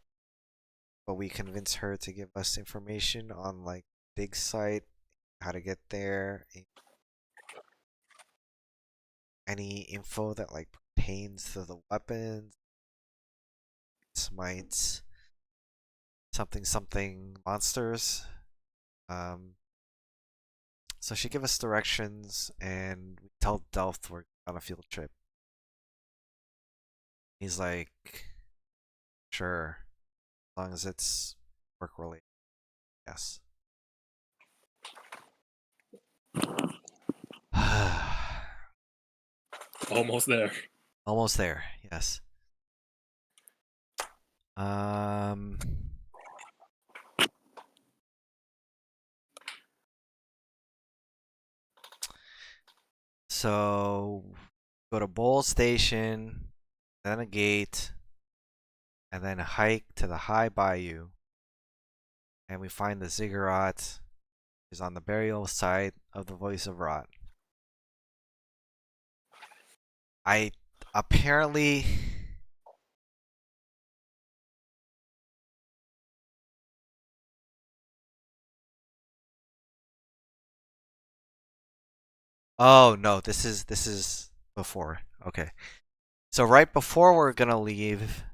Speaker 1: but we convince her to give us information on like dig site, how to get there, any info that like pertains to the weapons, smites, something monsters. So she give us directions, and we tell Delph we're on a field trip. He's like, sure, as long as it's work related. Yes.
Speaker 2: Almost there.
Speaker 1: Almost there, yes. Um. So go to Bowl Station, then a gate, and then hike to the high bayou, and we find the ziggurat is on the burial site of the voice of Rot. I apparently. Oh no, this is before. Okay. So right before we're gonna leave,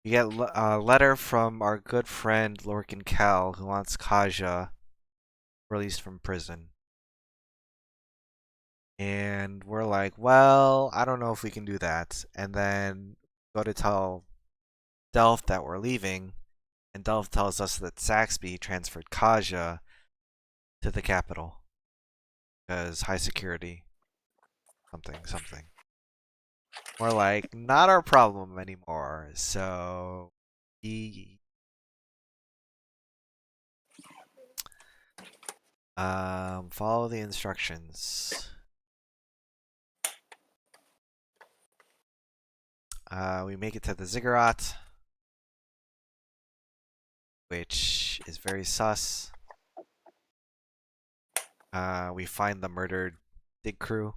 Speaker 1: we get a letter from our good friend Lorcan Cal who wants Kaja released from prison. And we're like, well, I don't know if we can do that. And then go to tell Delph that we're leaving, and Delph tells us that Saxby transferred Kaja to the capital because high security, something, something. We're like, not our problem anymore. So he follow the instructions. We make it to the ziggurat, which is very sus. We find the murdered dig crew.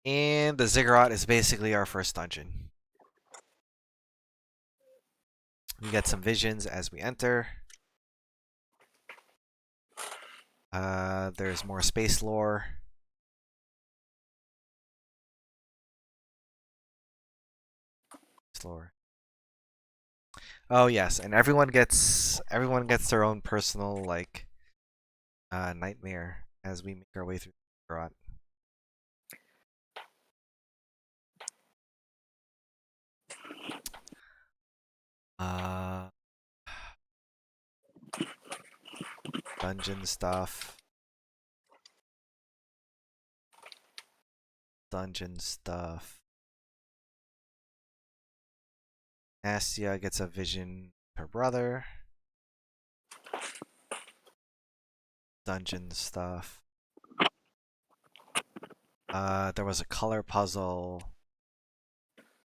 Speaker 1: And the ziggurat is basically our first dungeon. We get some visions as we enter. There's more space lore. Oh yes, and everyone gets their own personal like nightmare as we make our way through the ziggurat. Uh, dungeon stuff. Dungeon stuff. Nastia gets a vision of her brother. Dungeon stuff. There was a color puzzle.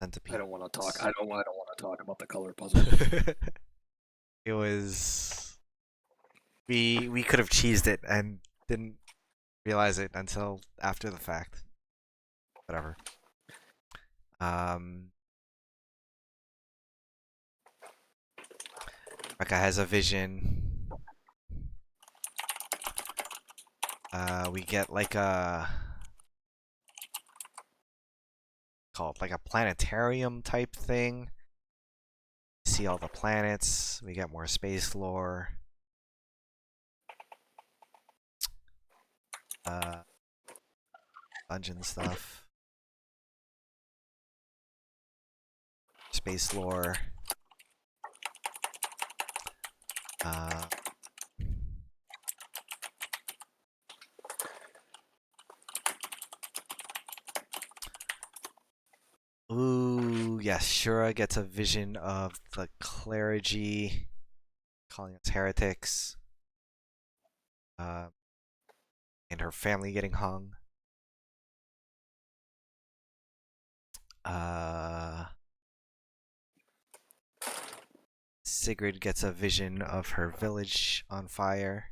Speaker 1: Centipede.
Speaker 2: I don't want to talk. I don't want to talk about the color puzzle.
Speaker 1: It was we could have cheesed it and didn't realize it until after the fact. Whatever. Rekka has a vision. We get like a called like a planetarium type thing. See all the planets. We get more space lore. Dungeon stuff. Space lore. Ooh, yes, Shura gets a vision of the clergy calling us heretics. And her family getting hung. Sigrid gets a vision of her village on fire.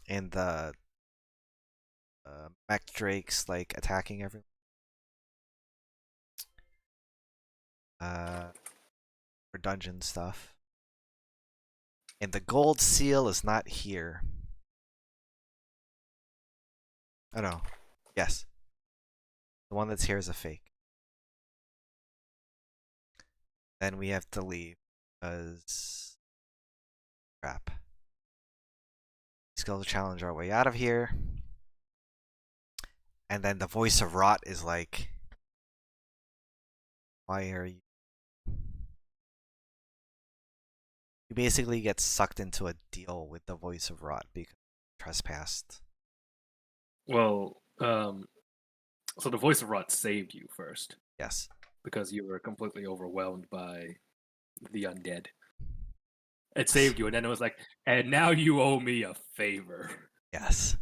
Speaker 1: And the mech drakes like attacking everyone. For dungeon stuff. And the gold seal is not here. Oh no. Yes. The one that's here is a fake. Then we have to leave because crap. Skill to challenge our way out of here. And then the voice of Rot is like, why are you? You basically get sucked into a deal with the voice of Rot because you trespassed.
Speaker 2: Well, So the voice of Rot saved you first
Speaker 1: Yes.
Speaker 2: because you were completely overwhelmed by the undead. It
Speaker 1: Yes.
Speaker 2: saved you, and then it was like, and now you owe me a favor.
Speaker 1: Yes.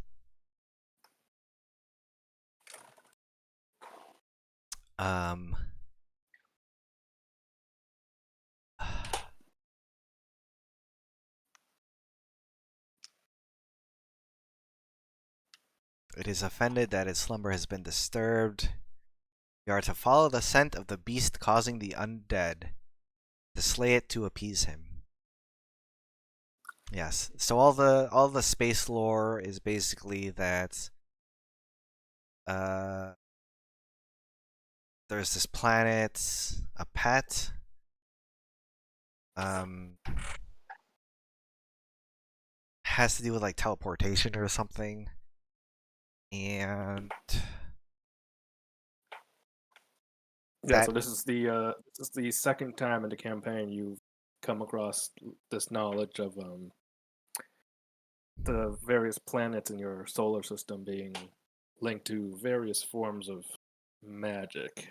Speaker 1: Um. It is offended that its slumber has been disturbed. You are to follow the scent of the beast causing the undead, to slay it to appease him. Yes. So all the space lore is basically that uh there's this planet, a pet, um has to do with like teleportation or something. And
Speaker 2: Yeah,
Speaker 1: that
Speaker 2: so this is the second time in the campaign you've come across this knowledge of the various planets in your solar system being linked to various forms of magic,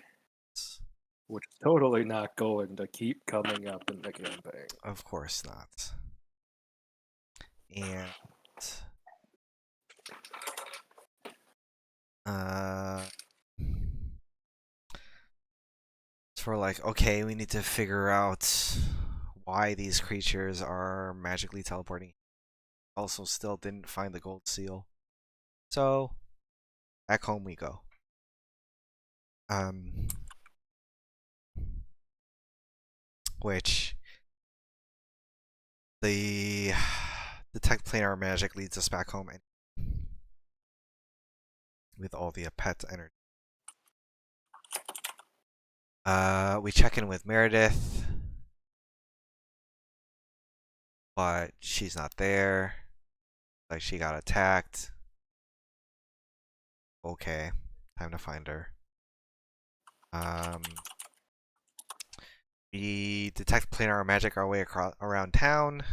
Speaker 2: which is totally not going to keep coming up in the campaign.
Speaker 1: of course not. And uh so we're like, okay, we need to figure out why these creatures are magically teleporting. Also still didn't find the gold seal. So back home we go. Um which the detect planar magic leads us back home and with all the pet energy. We check in with Meredith, but she's not there. Like she got attacked. Okay, time to find her. Um, we detect planar magic our way around town.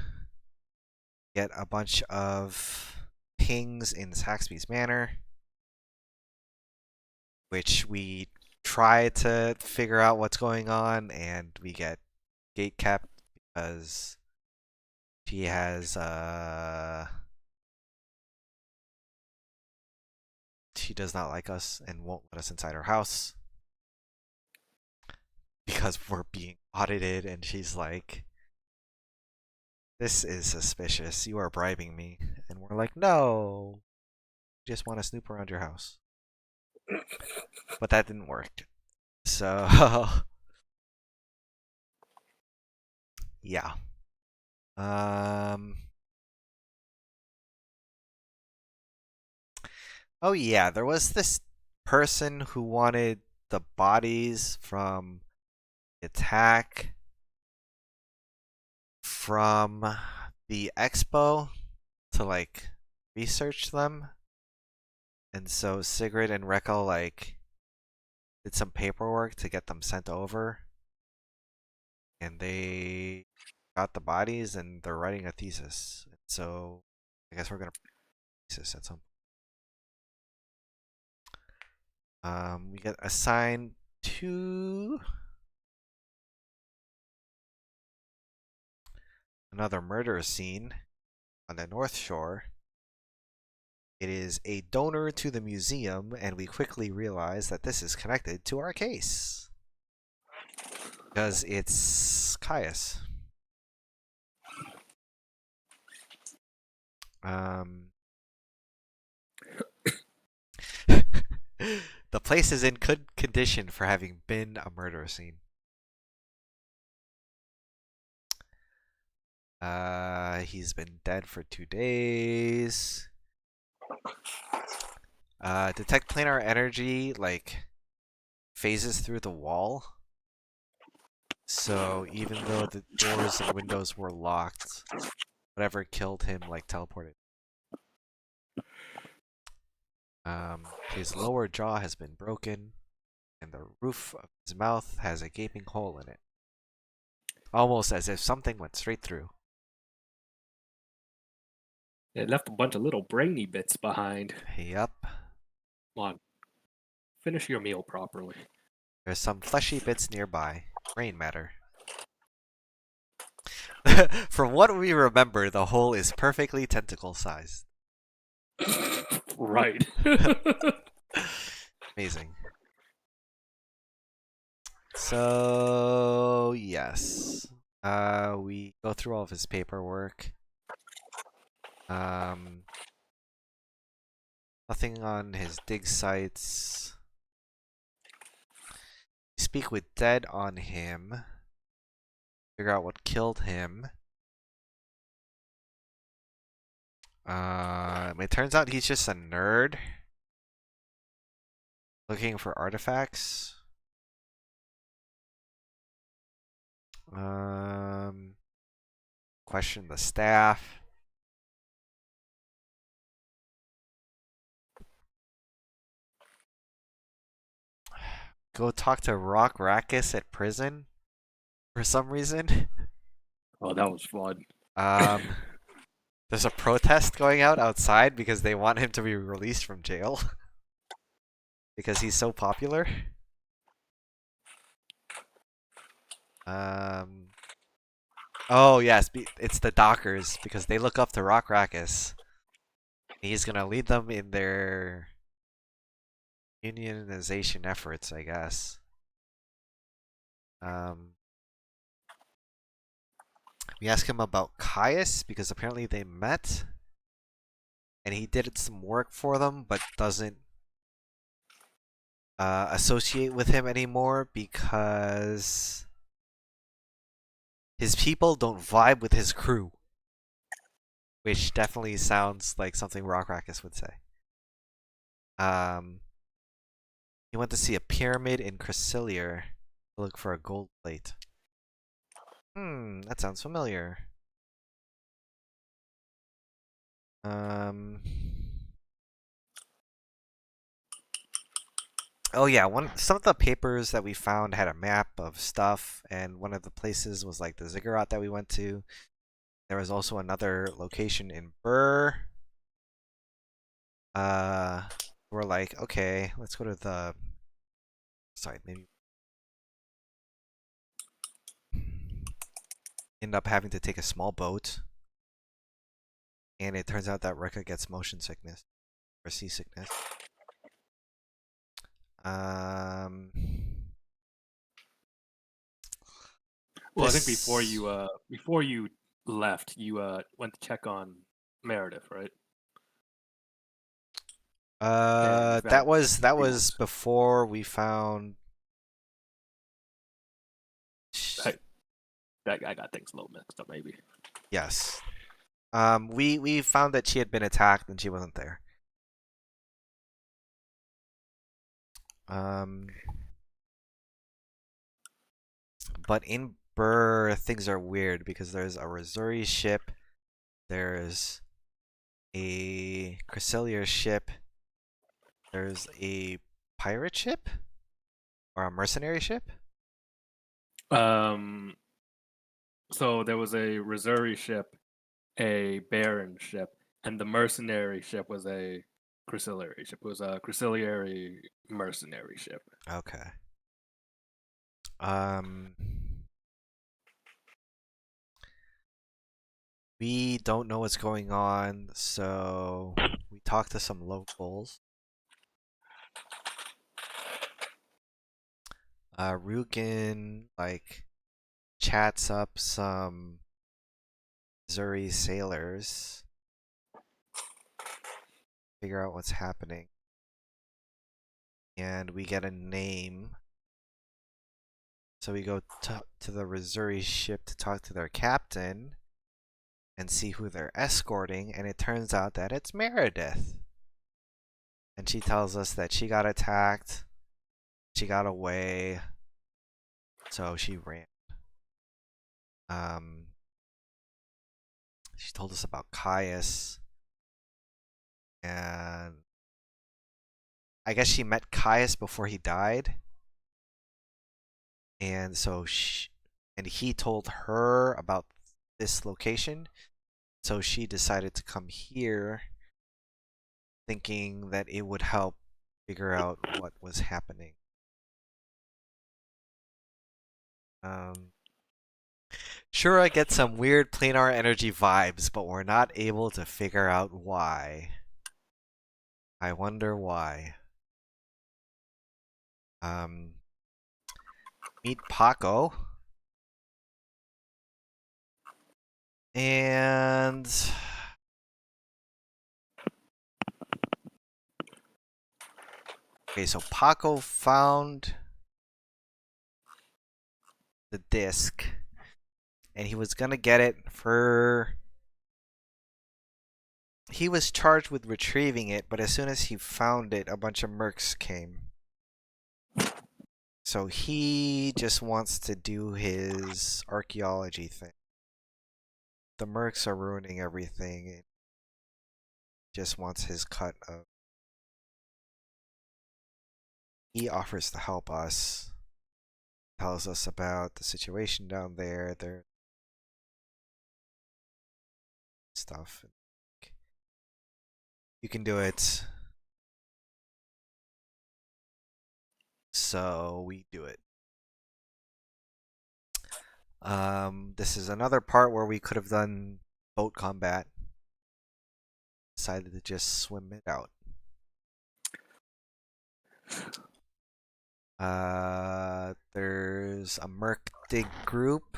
Speaker 1: Get a bunch of pings in Saxby's Manor, which we try to figure out what's going on, and we get gate kept because she has she does not like us and won't let us inside her house because we're being audited, and she's like, this is suspicious, you are bribing me. And we're like, no, we just want to snoop around your house. But that didn't work, so yeah. um oh yeah, there was this person who wanted the bodies from the attack from the expo to like research them. And so Sigrid and Rekka like did some paperwork to get them sent over, and they got the bodies and they're writing a thesis. So I guess we're gonna thesis at some. We get assigned to another murder scene on the North Shore. It is a donor to the museum, and we quickly realize that this is connected to our case because it's Caius. Um, the place is in good condition for having been a murder scene. He's been dead for 2 days. Detect planar energy like phases through the wall. So even though the doors and windows were locked, whatever killed him like teleported. His lower jaw has been broken, and the roof of his mouth has a gaping hole in it, almost as if something went straight through.
Speaker 2: It left a bunch of little brainy bits behind.
Speaker 1: Yup.
Speaker 2: Come on, Finish your meal properly.
Speaker 1: There's some fleshy bits nearby. Brain matter. From what we remember, the hole is perfectly tentacle-sized.
Speaker 2: Right.
Speaker 1: Amazing. So, yes. We go through all of his paperwork. Nothing on his dig sites. Speak with dead on him. Figure out what killed him. It turns out he's just a nerd. Looking for artifacts. Question the staff. Go talk to Rock Rackus at prison for some reason.
Speaker 2: Oh, that was fun.
Speaker 1: There's a protest going out outside because they want him to be released from jail because he's so popular. Oh yes, it's the Dockers because they look up to Rock Rackus. He's gonna lead them in their unionization efforts, I guess. We ask him about Caius because apparently they met, and he did some work for them, but doesn't associate with him anymore because his people don't vibe with his crew, which definitely sounds like something Rock Rackus would say. He went to see a pyramid in Cresselia to look for a gold plate. That sounds familiar. Oh yeah, some of the papers that we found had a map of stuff, and one of the places was like the ziggurat that we went to. There was also another location in Burr. We're like, okay, let's go to the. Sorry, maybe. End up having to take a small boat, and it turns out that Rekka gets motion sickness or seasickness.
Speaker 2: Well, I think before you left, you went to check on Meredith, right?
Speaker 1: That was before we found.
Speaker 2: I got things a little mixed up, maybe.
Speaker 1: Yes. We found that she had been attacked and she wasn't there. But in Burr, things are weird because there's a Missouri ship, there's a Cresselia ship, there's a pirate ship or a mercenary ship.
Speaker 2: So there was a Missouri ship, a Baron ship, and the mercenary ship was a Cresselia ship. It was a Cresselia mercenary ship.
Speaker 1: Okay. We don't know what's going on, so we talked to some locals. Rugen like chats up some Missouri sailors, figure out what's happening, and we get a name. So we go to the Missouri ship to talk to their captain and see who they're escorting, and it turns out that it's Meredith. And she tells us that she got attacked, she got away, so she ran. She told us about Caius, and I guess she met Caius before he died, and so he told her about this location, so she decided to come here, thinking that it would help figure out what was happening. Sure, I get some weird planar energy vibes, but we're not able to figure out why. I wonder why. Meet Paco. And okay, so Paco found the disc, and he was gonna get it for. He was charged with retrieving it, but as soon as he found it, a bunch of mercs came. So he just wants to do his archaeology thing. The mercs are ruining everything. He just wants his cut of. He offers to help us. Tells us about the situation down there. Their stuff. You can do it. So we do it. This is another part where we could have done boat combat. Decided to just swim it out. There's a Merc Dig group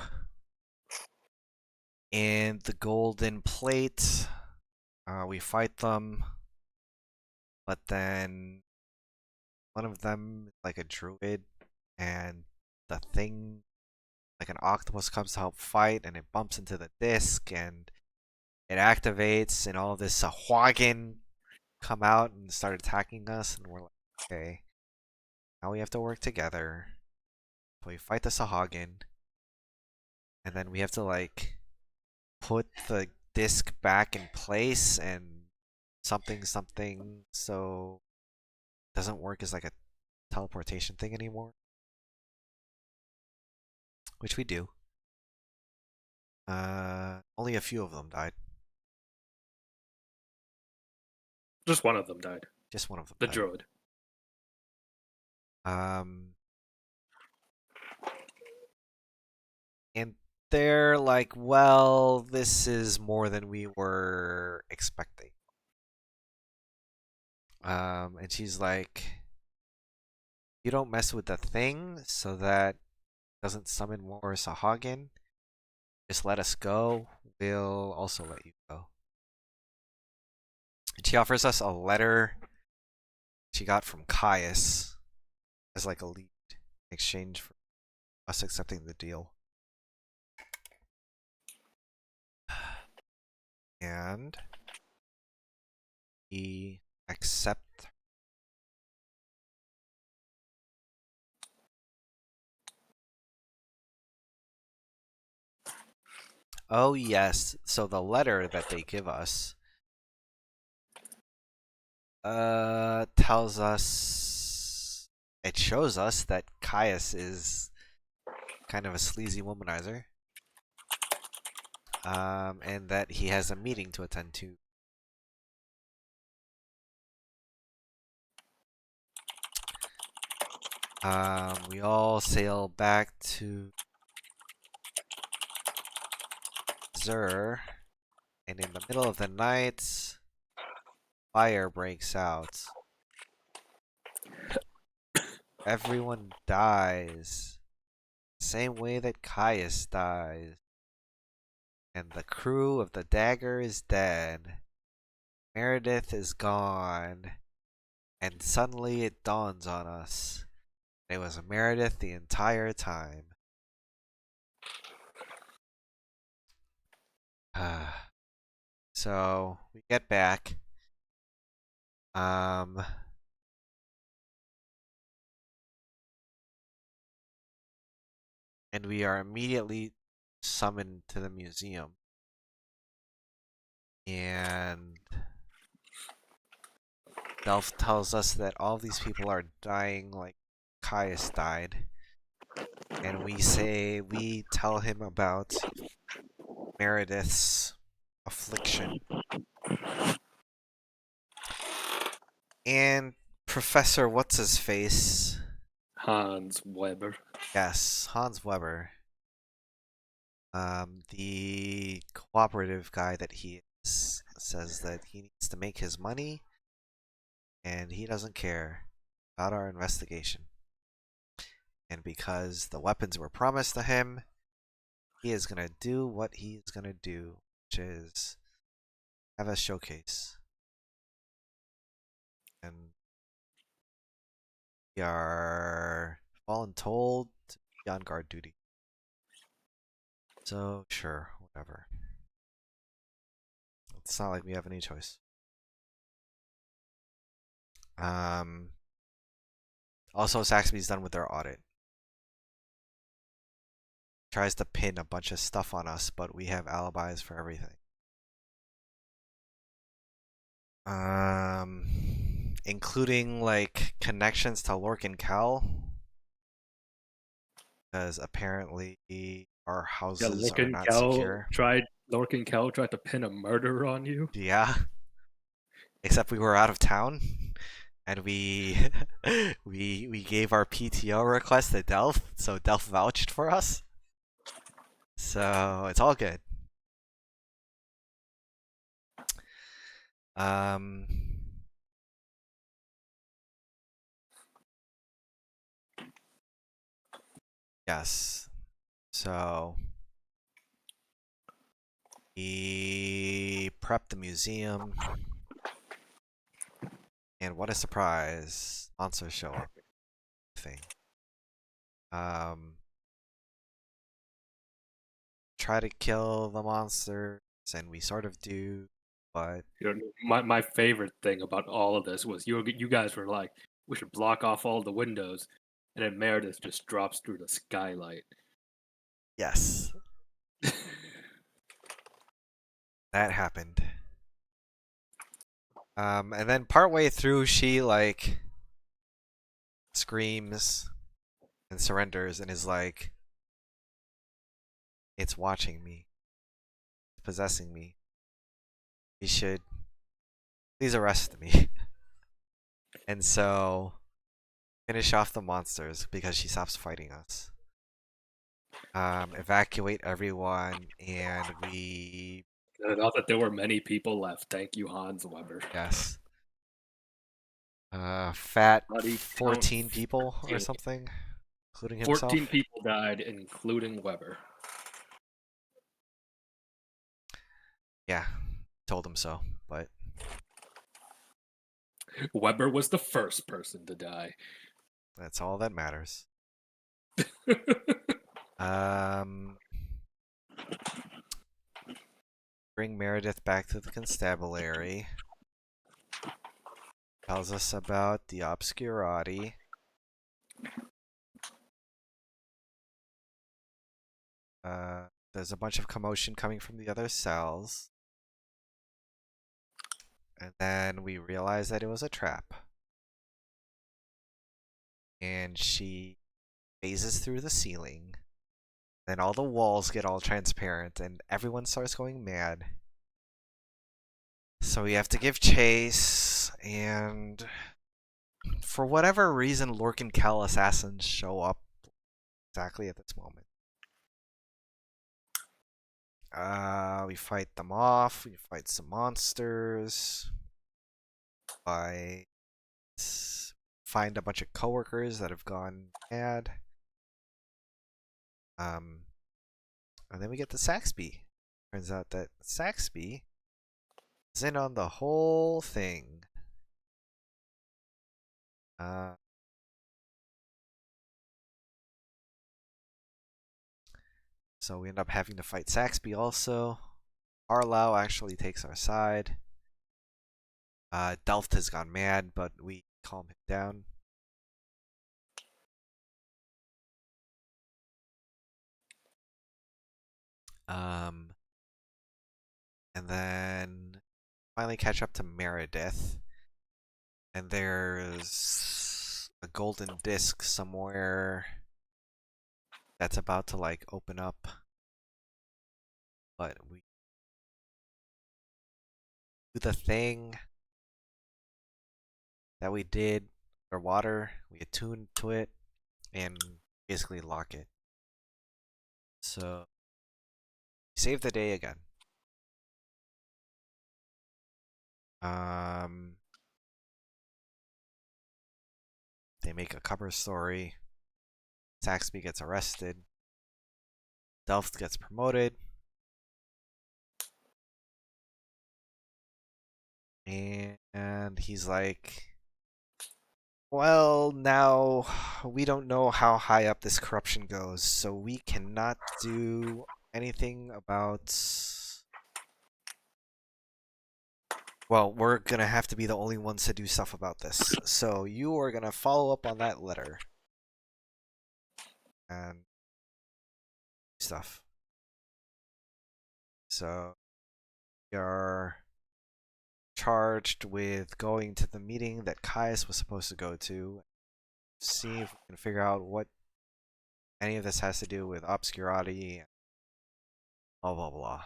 Speaker 1: and the Golden Plate. We fight them, but then one of them is like a druid, and the thing, like an octopus, comes to help fight, and it bumps into the disc, and it activates, and all of this Sahwagan come out and start attacking us, and we're like, okay, now we have to work together. So we fight the Sahwagan, and then we have to like put the disc back in place and something so it doesn't work as like a teleportation thing anymore. Which we do. Only a few of them died.
Speaker 2: Just one of them died.
Speaker 1: Just one of them
Speaker 2: The
Speaker 1: died.
Speaker 2: druid.
Speaker 1: And they're like, well, this is more than we were expecting. And she's like, you don't mess with the thing so that it doesn't summon more Sahagin. Just let us go. We'll also let you go. And she offers us a letter she got from Caius as like a lead in exchange for us accepting the deal. And we accept. Oh yes, so the letter that they give us tells us, it shows us that Caius is kind of a sleazy womanizer. And that he has a meeting to attend to. We all sail back to ZGoR, and in the middle of the night, fire breaks out. Everyone dies, same way that Caius dies. And the crew of the Dagger is dead. Meredith is gone. And suddenly it dawns on us. It was Meredith the entire time. So we get back. And we are immediately summoned to the museum. And Delph tells us that all these people are dying like Caius died. And we tell him about Meredith's affliction. And Professor what's his face?
Speaker 2: Hans Weber.
Speaker 1: Yes, Hans Weber. The cooperative guy that he is says that he needs to make his money and he doesn't care about our investigation. And because the weapons were promised to him, he is gonna do what he's gonna do, which is have a showcase. And we are voluntold to be on guard duty. So, sure, whatever. It's not like we have any choice. Also, Saxby's done with their audit. Tries to pin a bunch of stuff on us, but we have alibis for everything. Including like connections to Lork and Cal, because apparently our
Speaker 2: Yeah,
Speaker 1: houses are not secure.
Speaker 2: Lorcan Kel tried to pin a murder on you.
Speaker 1: Yeah, except we were out of town, and we we gave our PTO request to Delph, so Delph vouched for us. So it's all good. Um, yes. So we prepped the museum, and what a surprise! Monsters show up. Thing. Try to kill the monsters, and we sort of do, but
Speaker 2: You know, my favorite thing about all of this was you guys were like, we should block off all the windows, and then Meredith just drops through the skylight.
Speaker 1: yes, that happened. And then partway through, she like screams and surrenders and is like, "It's watching me, possessing me. You should please arrest me." And so finish off the monsters because she stops fighting us. Evacuate everyone, and we
Speaker 2: Not that there were many people left. Thank you, Hans Weber.
Speaker 1: yes. Fat
Speaker 2: Body count
Speaker 1: 14 people or
Speaker 2: 14.
Speaker 1: something, including
Speaker 2: 14
Speaker 1: himself.
Speaker 2: people died, including Weber.
Speaker 1: Yeah, told him so, but
Speaker 2: Weber was the first person to die.
Speaker 1: that's all that matters. Um, bring Meredith back to the constabulary. Tells us about the obscurati. There's a bunch of commotion coming from the other cells. And then we realize that it was a trap. And she phases through the ceiling. Then all the walls get all transparent and everyone starts going mad. So we have to give chase, and for whatever reason, Lork and Cal assassins show up exactly at this moment. We fight them off. We fight some monsters. I find a bunch of coworkers that have gone mad. And then we get to Saxby. Turns out that Saxby is in on the whole thing. So we end up having to fight Saxby also. Arlau actually takes our side. Delft has gone mad, but we calm him down. And then finally catch up to Meredith. And there's a golden disc somewhere that's about to like open up. But we do the thing that we did Underwater, we attune to it and basically lock it. So save the day again. They make a cover story. Saxby gets arrested. Delft gets promoted. And he's like, well, now we don't know how high up this corruption goes, so we cannot do anything about. Well, we're gonna have to be the only ones to do stuff about this. So you are gonna follow up on that letter and stuff. So you're charged with going to the meeting that Caius was supposed to go to. See if we can figure out what any of this has to do with obscurity. Blah blah blah.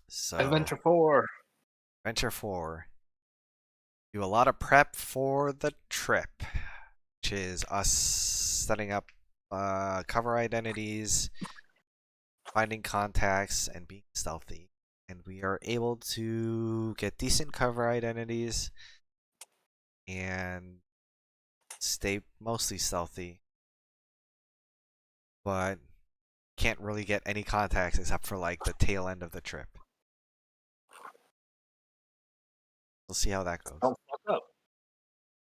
Speaker 1: So
Speaker 2: Adventure 4.
Speaker 1: Adventure 4. Do a lot of prep for the trip, which is us setting up cover identities, finding contacts, and being stealthy. And we are able to get decent cover identities and stay mostly stealthy, but can't really get any contacts except for like the tail end of the trip. We'll see how that goes.
Speaker 2: Don't fuck up.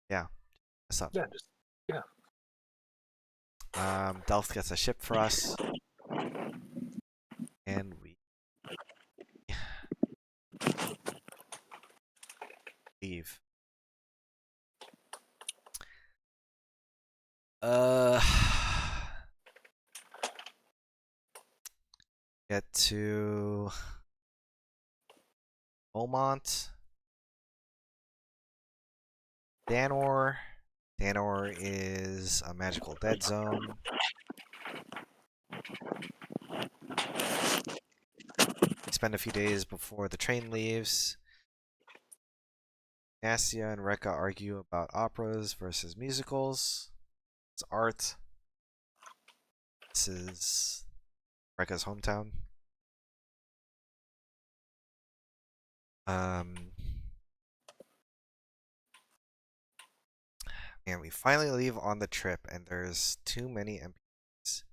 Speaker 1: Yeah, what's up?
Speaker 2: Yeah, just yeah.
Speaker 1: Delft gets a ship for us, and we leave. Get to Beaumont. Danor. Danor is a magical dead zone. We spend a few days before the train leaves. Nastia and Rekka argue about operas versus musicals. It's art. This is Rekka's hometown. And we finally leave on the trip, and there's too many NPCs.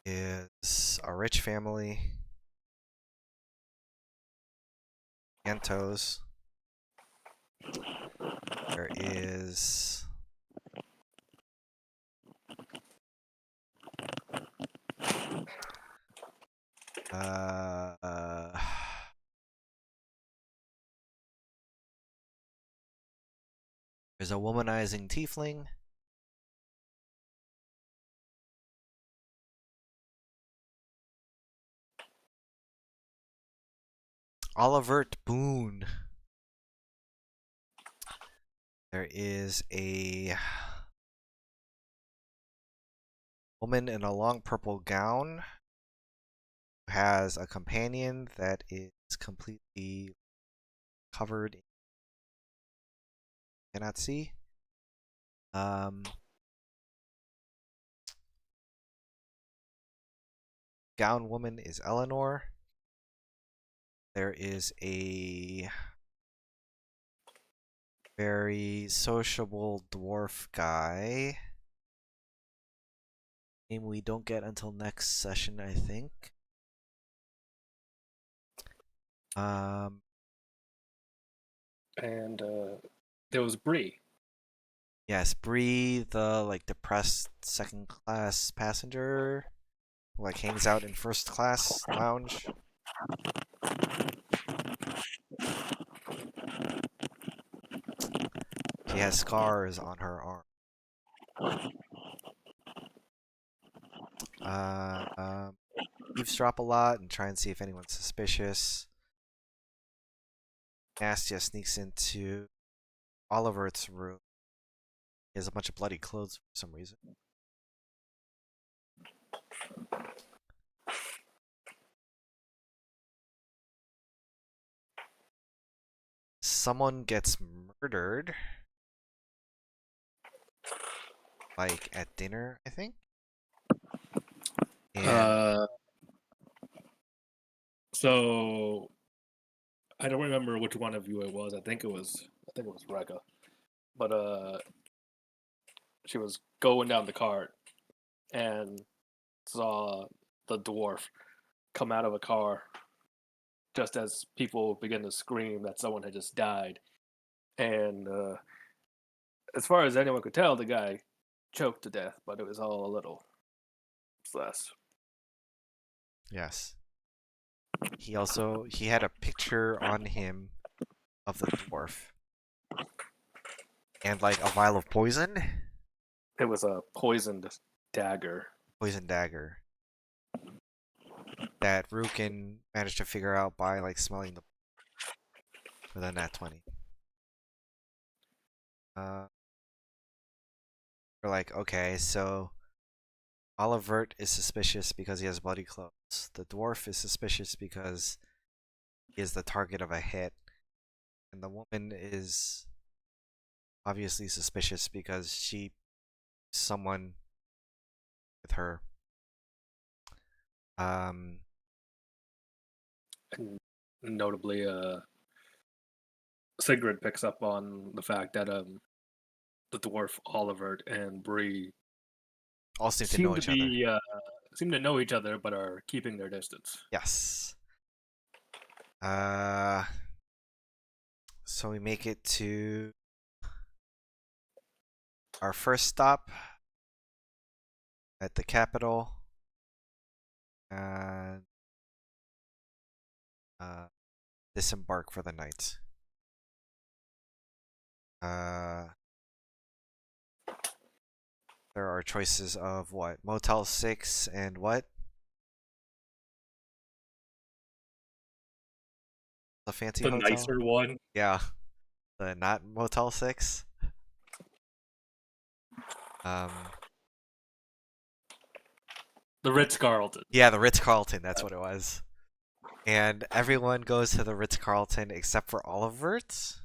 Speaker 1: Is a rich family. Antos. There is there's a womanizing tiefling. Olivert Boone. There is a woman in a long purple gown who has a companion that is completely covered. Cannot see. Gown woman is Eleanor. There is a very sociable dwarf guy. Name we don't get until next session, I think.
Speaker 2: And there was Bree.
Speaker 1: Yes, Bree, the like depressed second class passenger, who like hangs out in first class lounge. She has scars on her arm. Eavesdrop a lot and try and see if anyone's suspicious. Nastia sneaks into Oliver's room. He has a bunch of bloody clothes for some reason. someone gets murdered, like at dinner, I think. And
Speaker 2: Uh, so I don't remember which one of you it was. I think it was Reka. But she was going down the cart and saw the dwarf come out of a car just as people began to scream that someone had just died. And as far as anyone could tell, the guy choked to death, but it was all a little less.
Speaker 1: yes, he had a picture on him of the dwarf and like a vial of
Speaker 2: It was a poisoned dagger.
Speaker 1: poison dagger that Rukin managed to figure out by like smelling the with a nat 20. Uh, we're like, okay, so Olivert is suspicious because he has bloody clothes. The dwarf is suspicious because he is the target of a hit. And the woman is obviously suspicious because she someone with her. Um
Speaker 2: And notably, Sigrid picks up on the fact that the dwarf Olivert and Bree
Speaker 1: all seem to
Speaker 2: seem
Speaker 1: know
Speaker 2: to
Speaker 1: each other.
Speaker 2: be seem to know each other, but are keeping their distance.
Speaker 1: Yes. Uh so we make it to our first stop at the capital and uh disembark for the night. Uh there are choices of what? Motel 6 and what? The fancy
Speaker 2: The
Speaker 1: hotel?
Speaker 2: nicer one,
Speaker 1: Yeah, the not Motel 6. Um
Speaker 2: the Ritz Carlton.
Speaker 1: yeah, the Ritz-Carlton, that's what it was. And everyone goes to the Ritz-Carlton except for Olivert.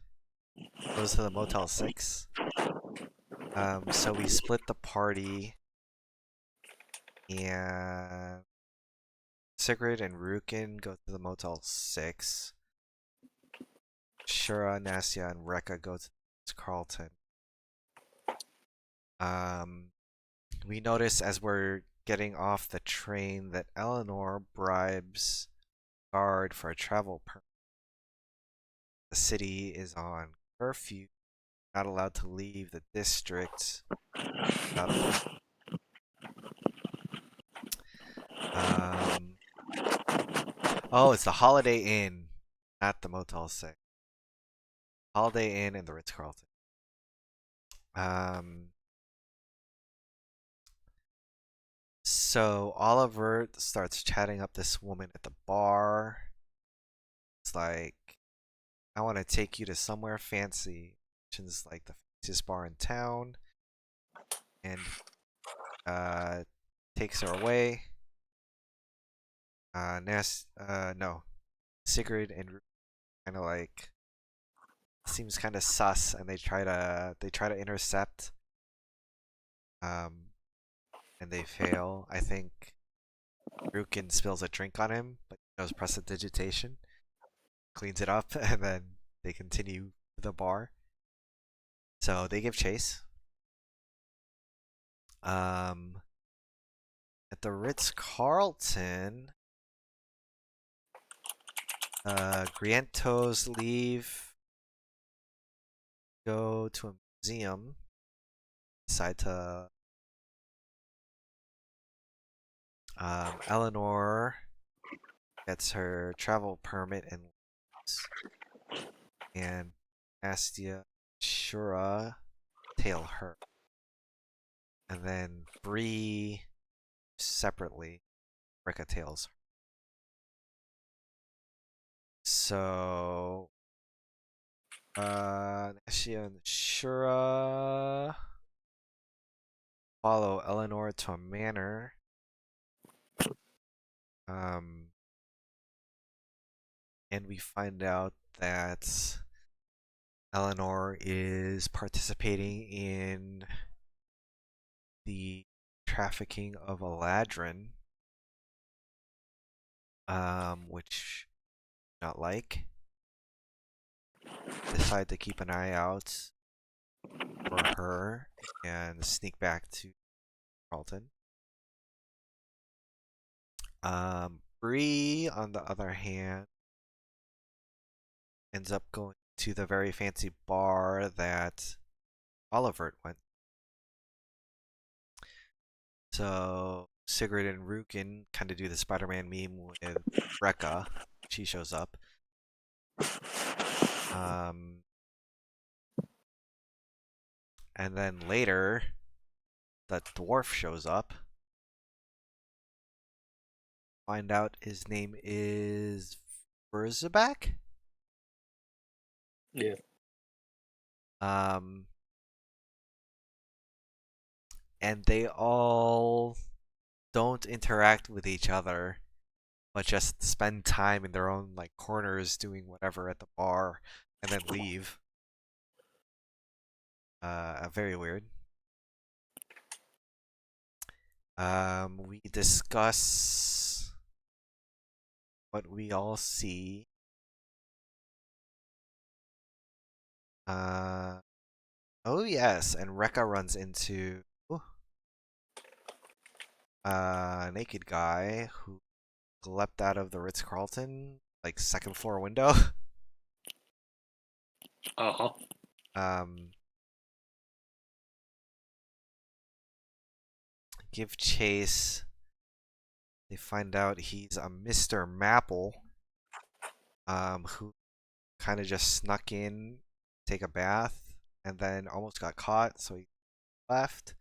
Speaker 1: Goes to the Motel 6. So we split the party and Sigrid and Rukin go to the Motel 6. Shura, Nastia, and Rekka go to Carlton. We notice as we're getting off the train that Eleanor bribes guard for a travel permit. The city is on curfew, not allowed to leave the district. Um, oh, it's the Holiday Inn, not the Motel 6. Holiday Inn and the Ritz Carlton. Um, so Oliver starts chatting up this woman at the bar. It's like, I want to take you to somewhere fancy. Mentions like the fanciest bar in town, and takes her away. No, Sigrid and kind of like seems kind of sus, and they try to intercept. Um, and they fail. I think Rukin spills a drink on him, but he knows prestidigitation, cleans it up, and then they continue to the bar. So they give chase. Um, at the Ritz Carlton, Grientos leave, go to a museum, decide to. Eleanor gets her travel permit and leaves, and Astia, Shura tail her, and then Bree separately Rika tails her. So Astia and Shura follow Eleanor to a manor. Um, and we find out that Eleanor is participating in the trafficking of Eladrin, which not like. Decide to keep an eye out for her and sneak back to Carlton. Bree, on the other hand, ends up going to the very fancy bar that Olivert went. So Sigrid and Rukin kind of do the Spider-Man meme with Rekka. She shows up. And then later, the dwarf shows up. Find out his name is Verzabak.
Speaker 2: Yeah.
Speaker 1: And they all don't interact with each other, but just spend time in their own like corners doing whatever at the bar and then leave. Very weird. We discuss what we all see. Oh yes, and Rekka runs into a naked guy who leapt out of the Ritz-Carlton, like second floor window.
Speaker 2: Uh-huh.
Speaker 1: Give chase. They find out he's a Mr. Mapple, who kind of just snuck in, take a bath, and then almost got caught, so he left.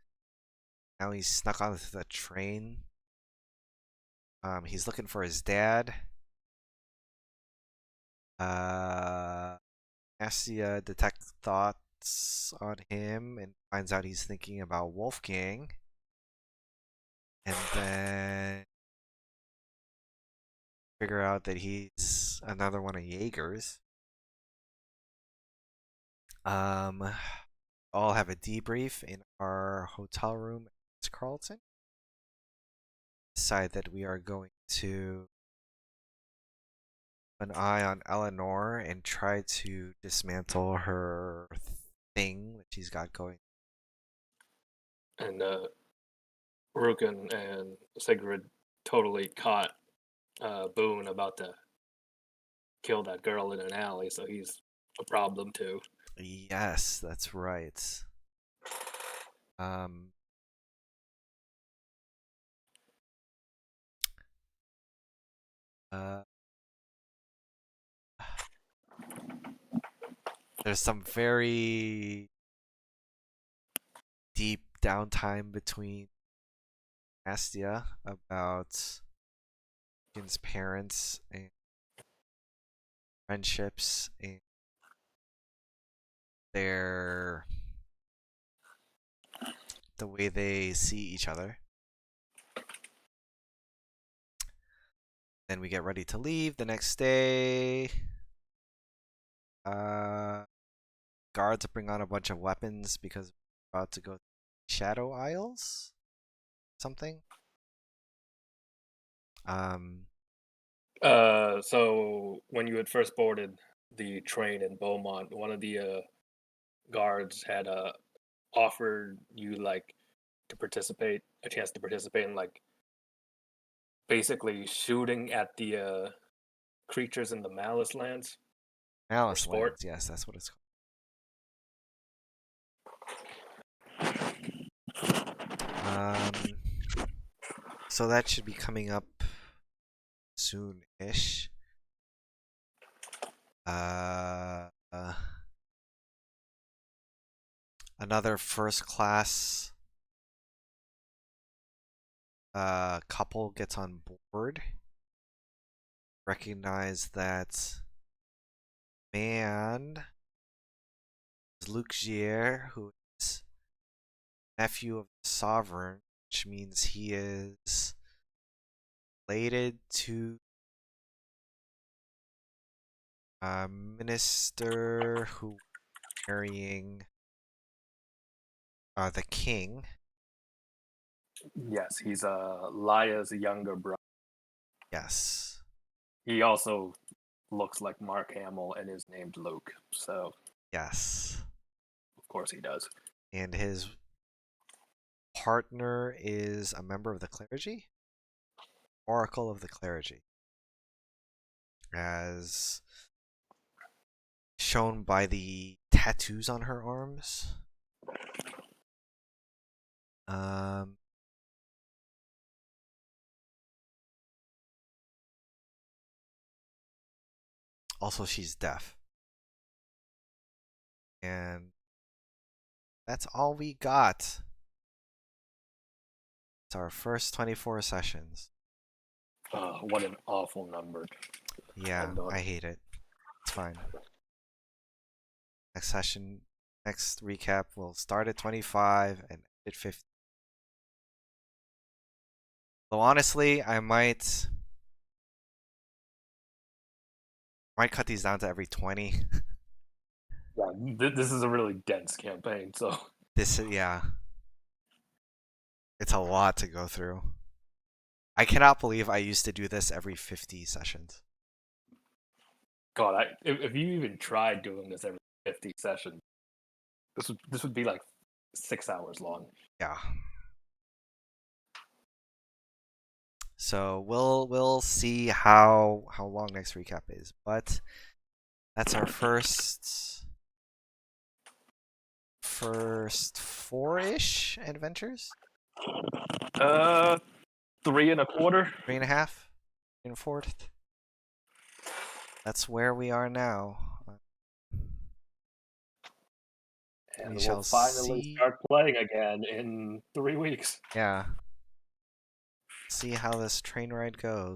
Speaker 1: Now he's snuck onto the train. He's looking for his dad. Astia detects thoughts on him and finds out he's thinking about Wolfgang. And then figure out that he's another one of Jaeger's. All have a debrief in our hotel room at Carlton. Decide that we are going to keep an eye on Eleanor and try to dismantle her thing that she's got going.
Speaker 2: And Rukin and Sigrid totally caught Boone about to kill that girl in an alley, so he's a problem too.
Speaker 1: Yes, that's right. Um, uh, there's some very deep downtime between Astia about his parents and friendships and their the way they see each other. Then we get ready to leave the next day. Guards bring on a bunch of weapons because we're about to go to Shadow Isles. Something.
Speaker 2: So when you had first boarded the train in Beaumont, one of the guards had offered you like a chance to participate in like basically shooting at the creatures in the Malice Lands for
Speaker 1: Malice
Speaker 2: sport.
Speaker 1: Lands, yes, that's what it's called. So that should be coming up soon-ish. Another first class couple gets on board. Recognize that man is Luc Gier, who is nephew of the Sovereign, which means he is related to a minister who marrying the king.
Speaker 2: Yes, he's Lia's younger brother.
Speaker 1: Yes.
Speaker 2: He also looks like Mark Hamill and is named Luke. So
Speaker 1: Yes.
Speaker 2: of course he does.
Speaker 1: And his partner is a member of the clergy? Oracle of the clergy. As shown by the tattoos on her arms. Also, she's deaf. And that's all we got. It's our first 24 sessions.
Speaker 2: What an awful number.
Speaker 1: Yeah, I hate it. It's fine. Next session, next recap, we'll start at 25 and end at 50. So honestly, I might cut these down to every 20.
Speaker 2: Yeah, this is a really dense campaign, so
Speaker 1: Yeah. It's a lot to go through. I cannot believe I used to do this every 50 sessions.
Speaker 2: God, if you even tried doing this every 50 sessions, this would be like 6 hours long.
Speaker 1: Yeah. So we'll see how long next recap is, but that's our first 4-ish adventures.
Speaker 2: 3 1/4.
Speaker 1: 3.5 in fourth. That's where we are now.
Speaker 2: And
Speaker 1: We
Speaker 2: we'll
Speaker 1: shall
Speaker 2: finally
Speaker 1: see.
Speaker 2: start playing again in 3 weeks.
Speaker 1: Yeah. See how this train ride goes.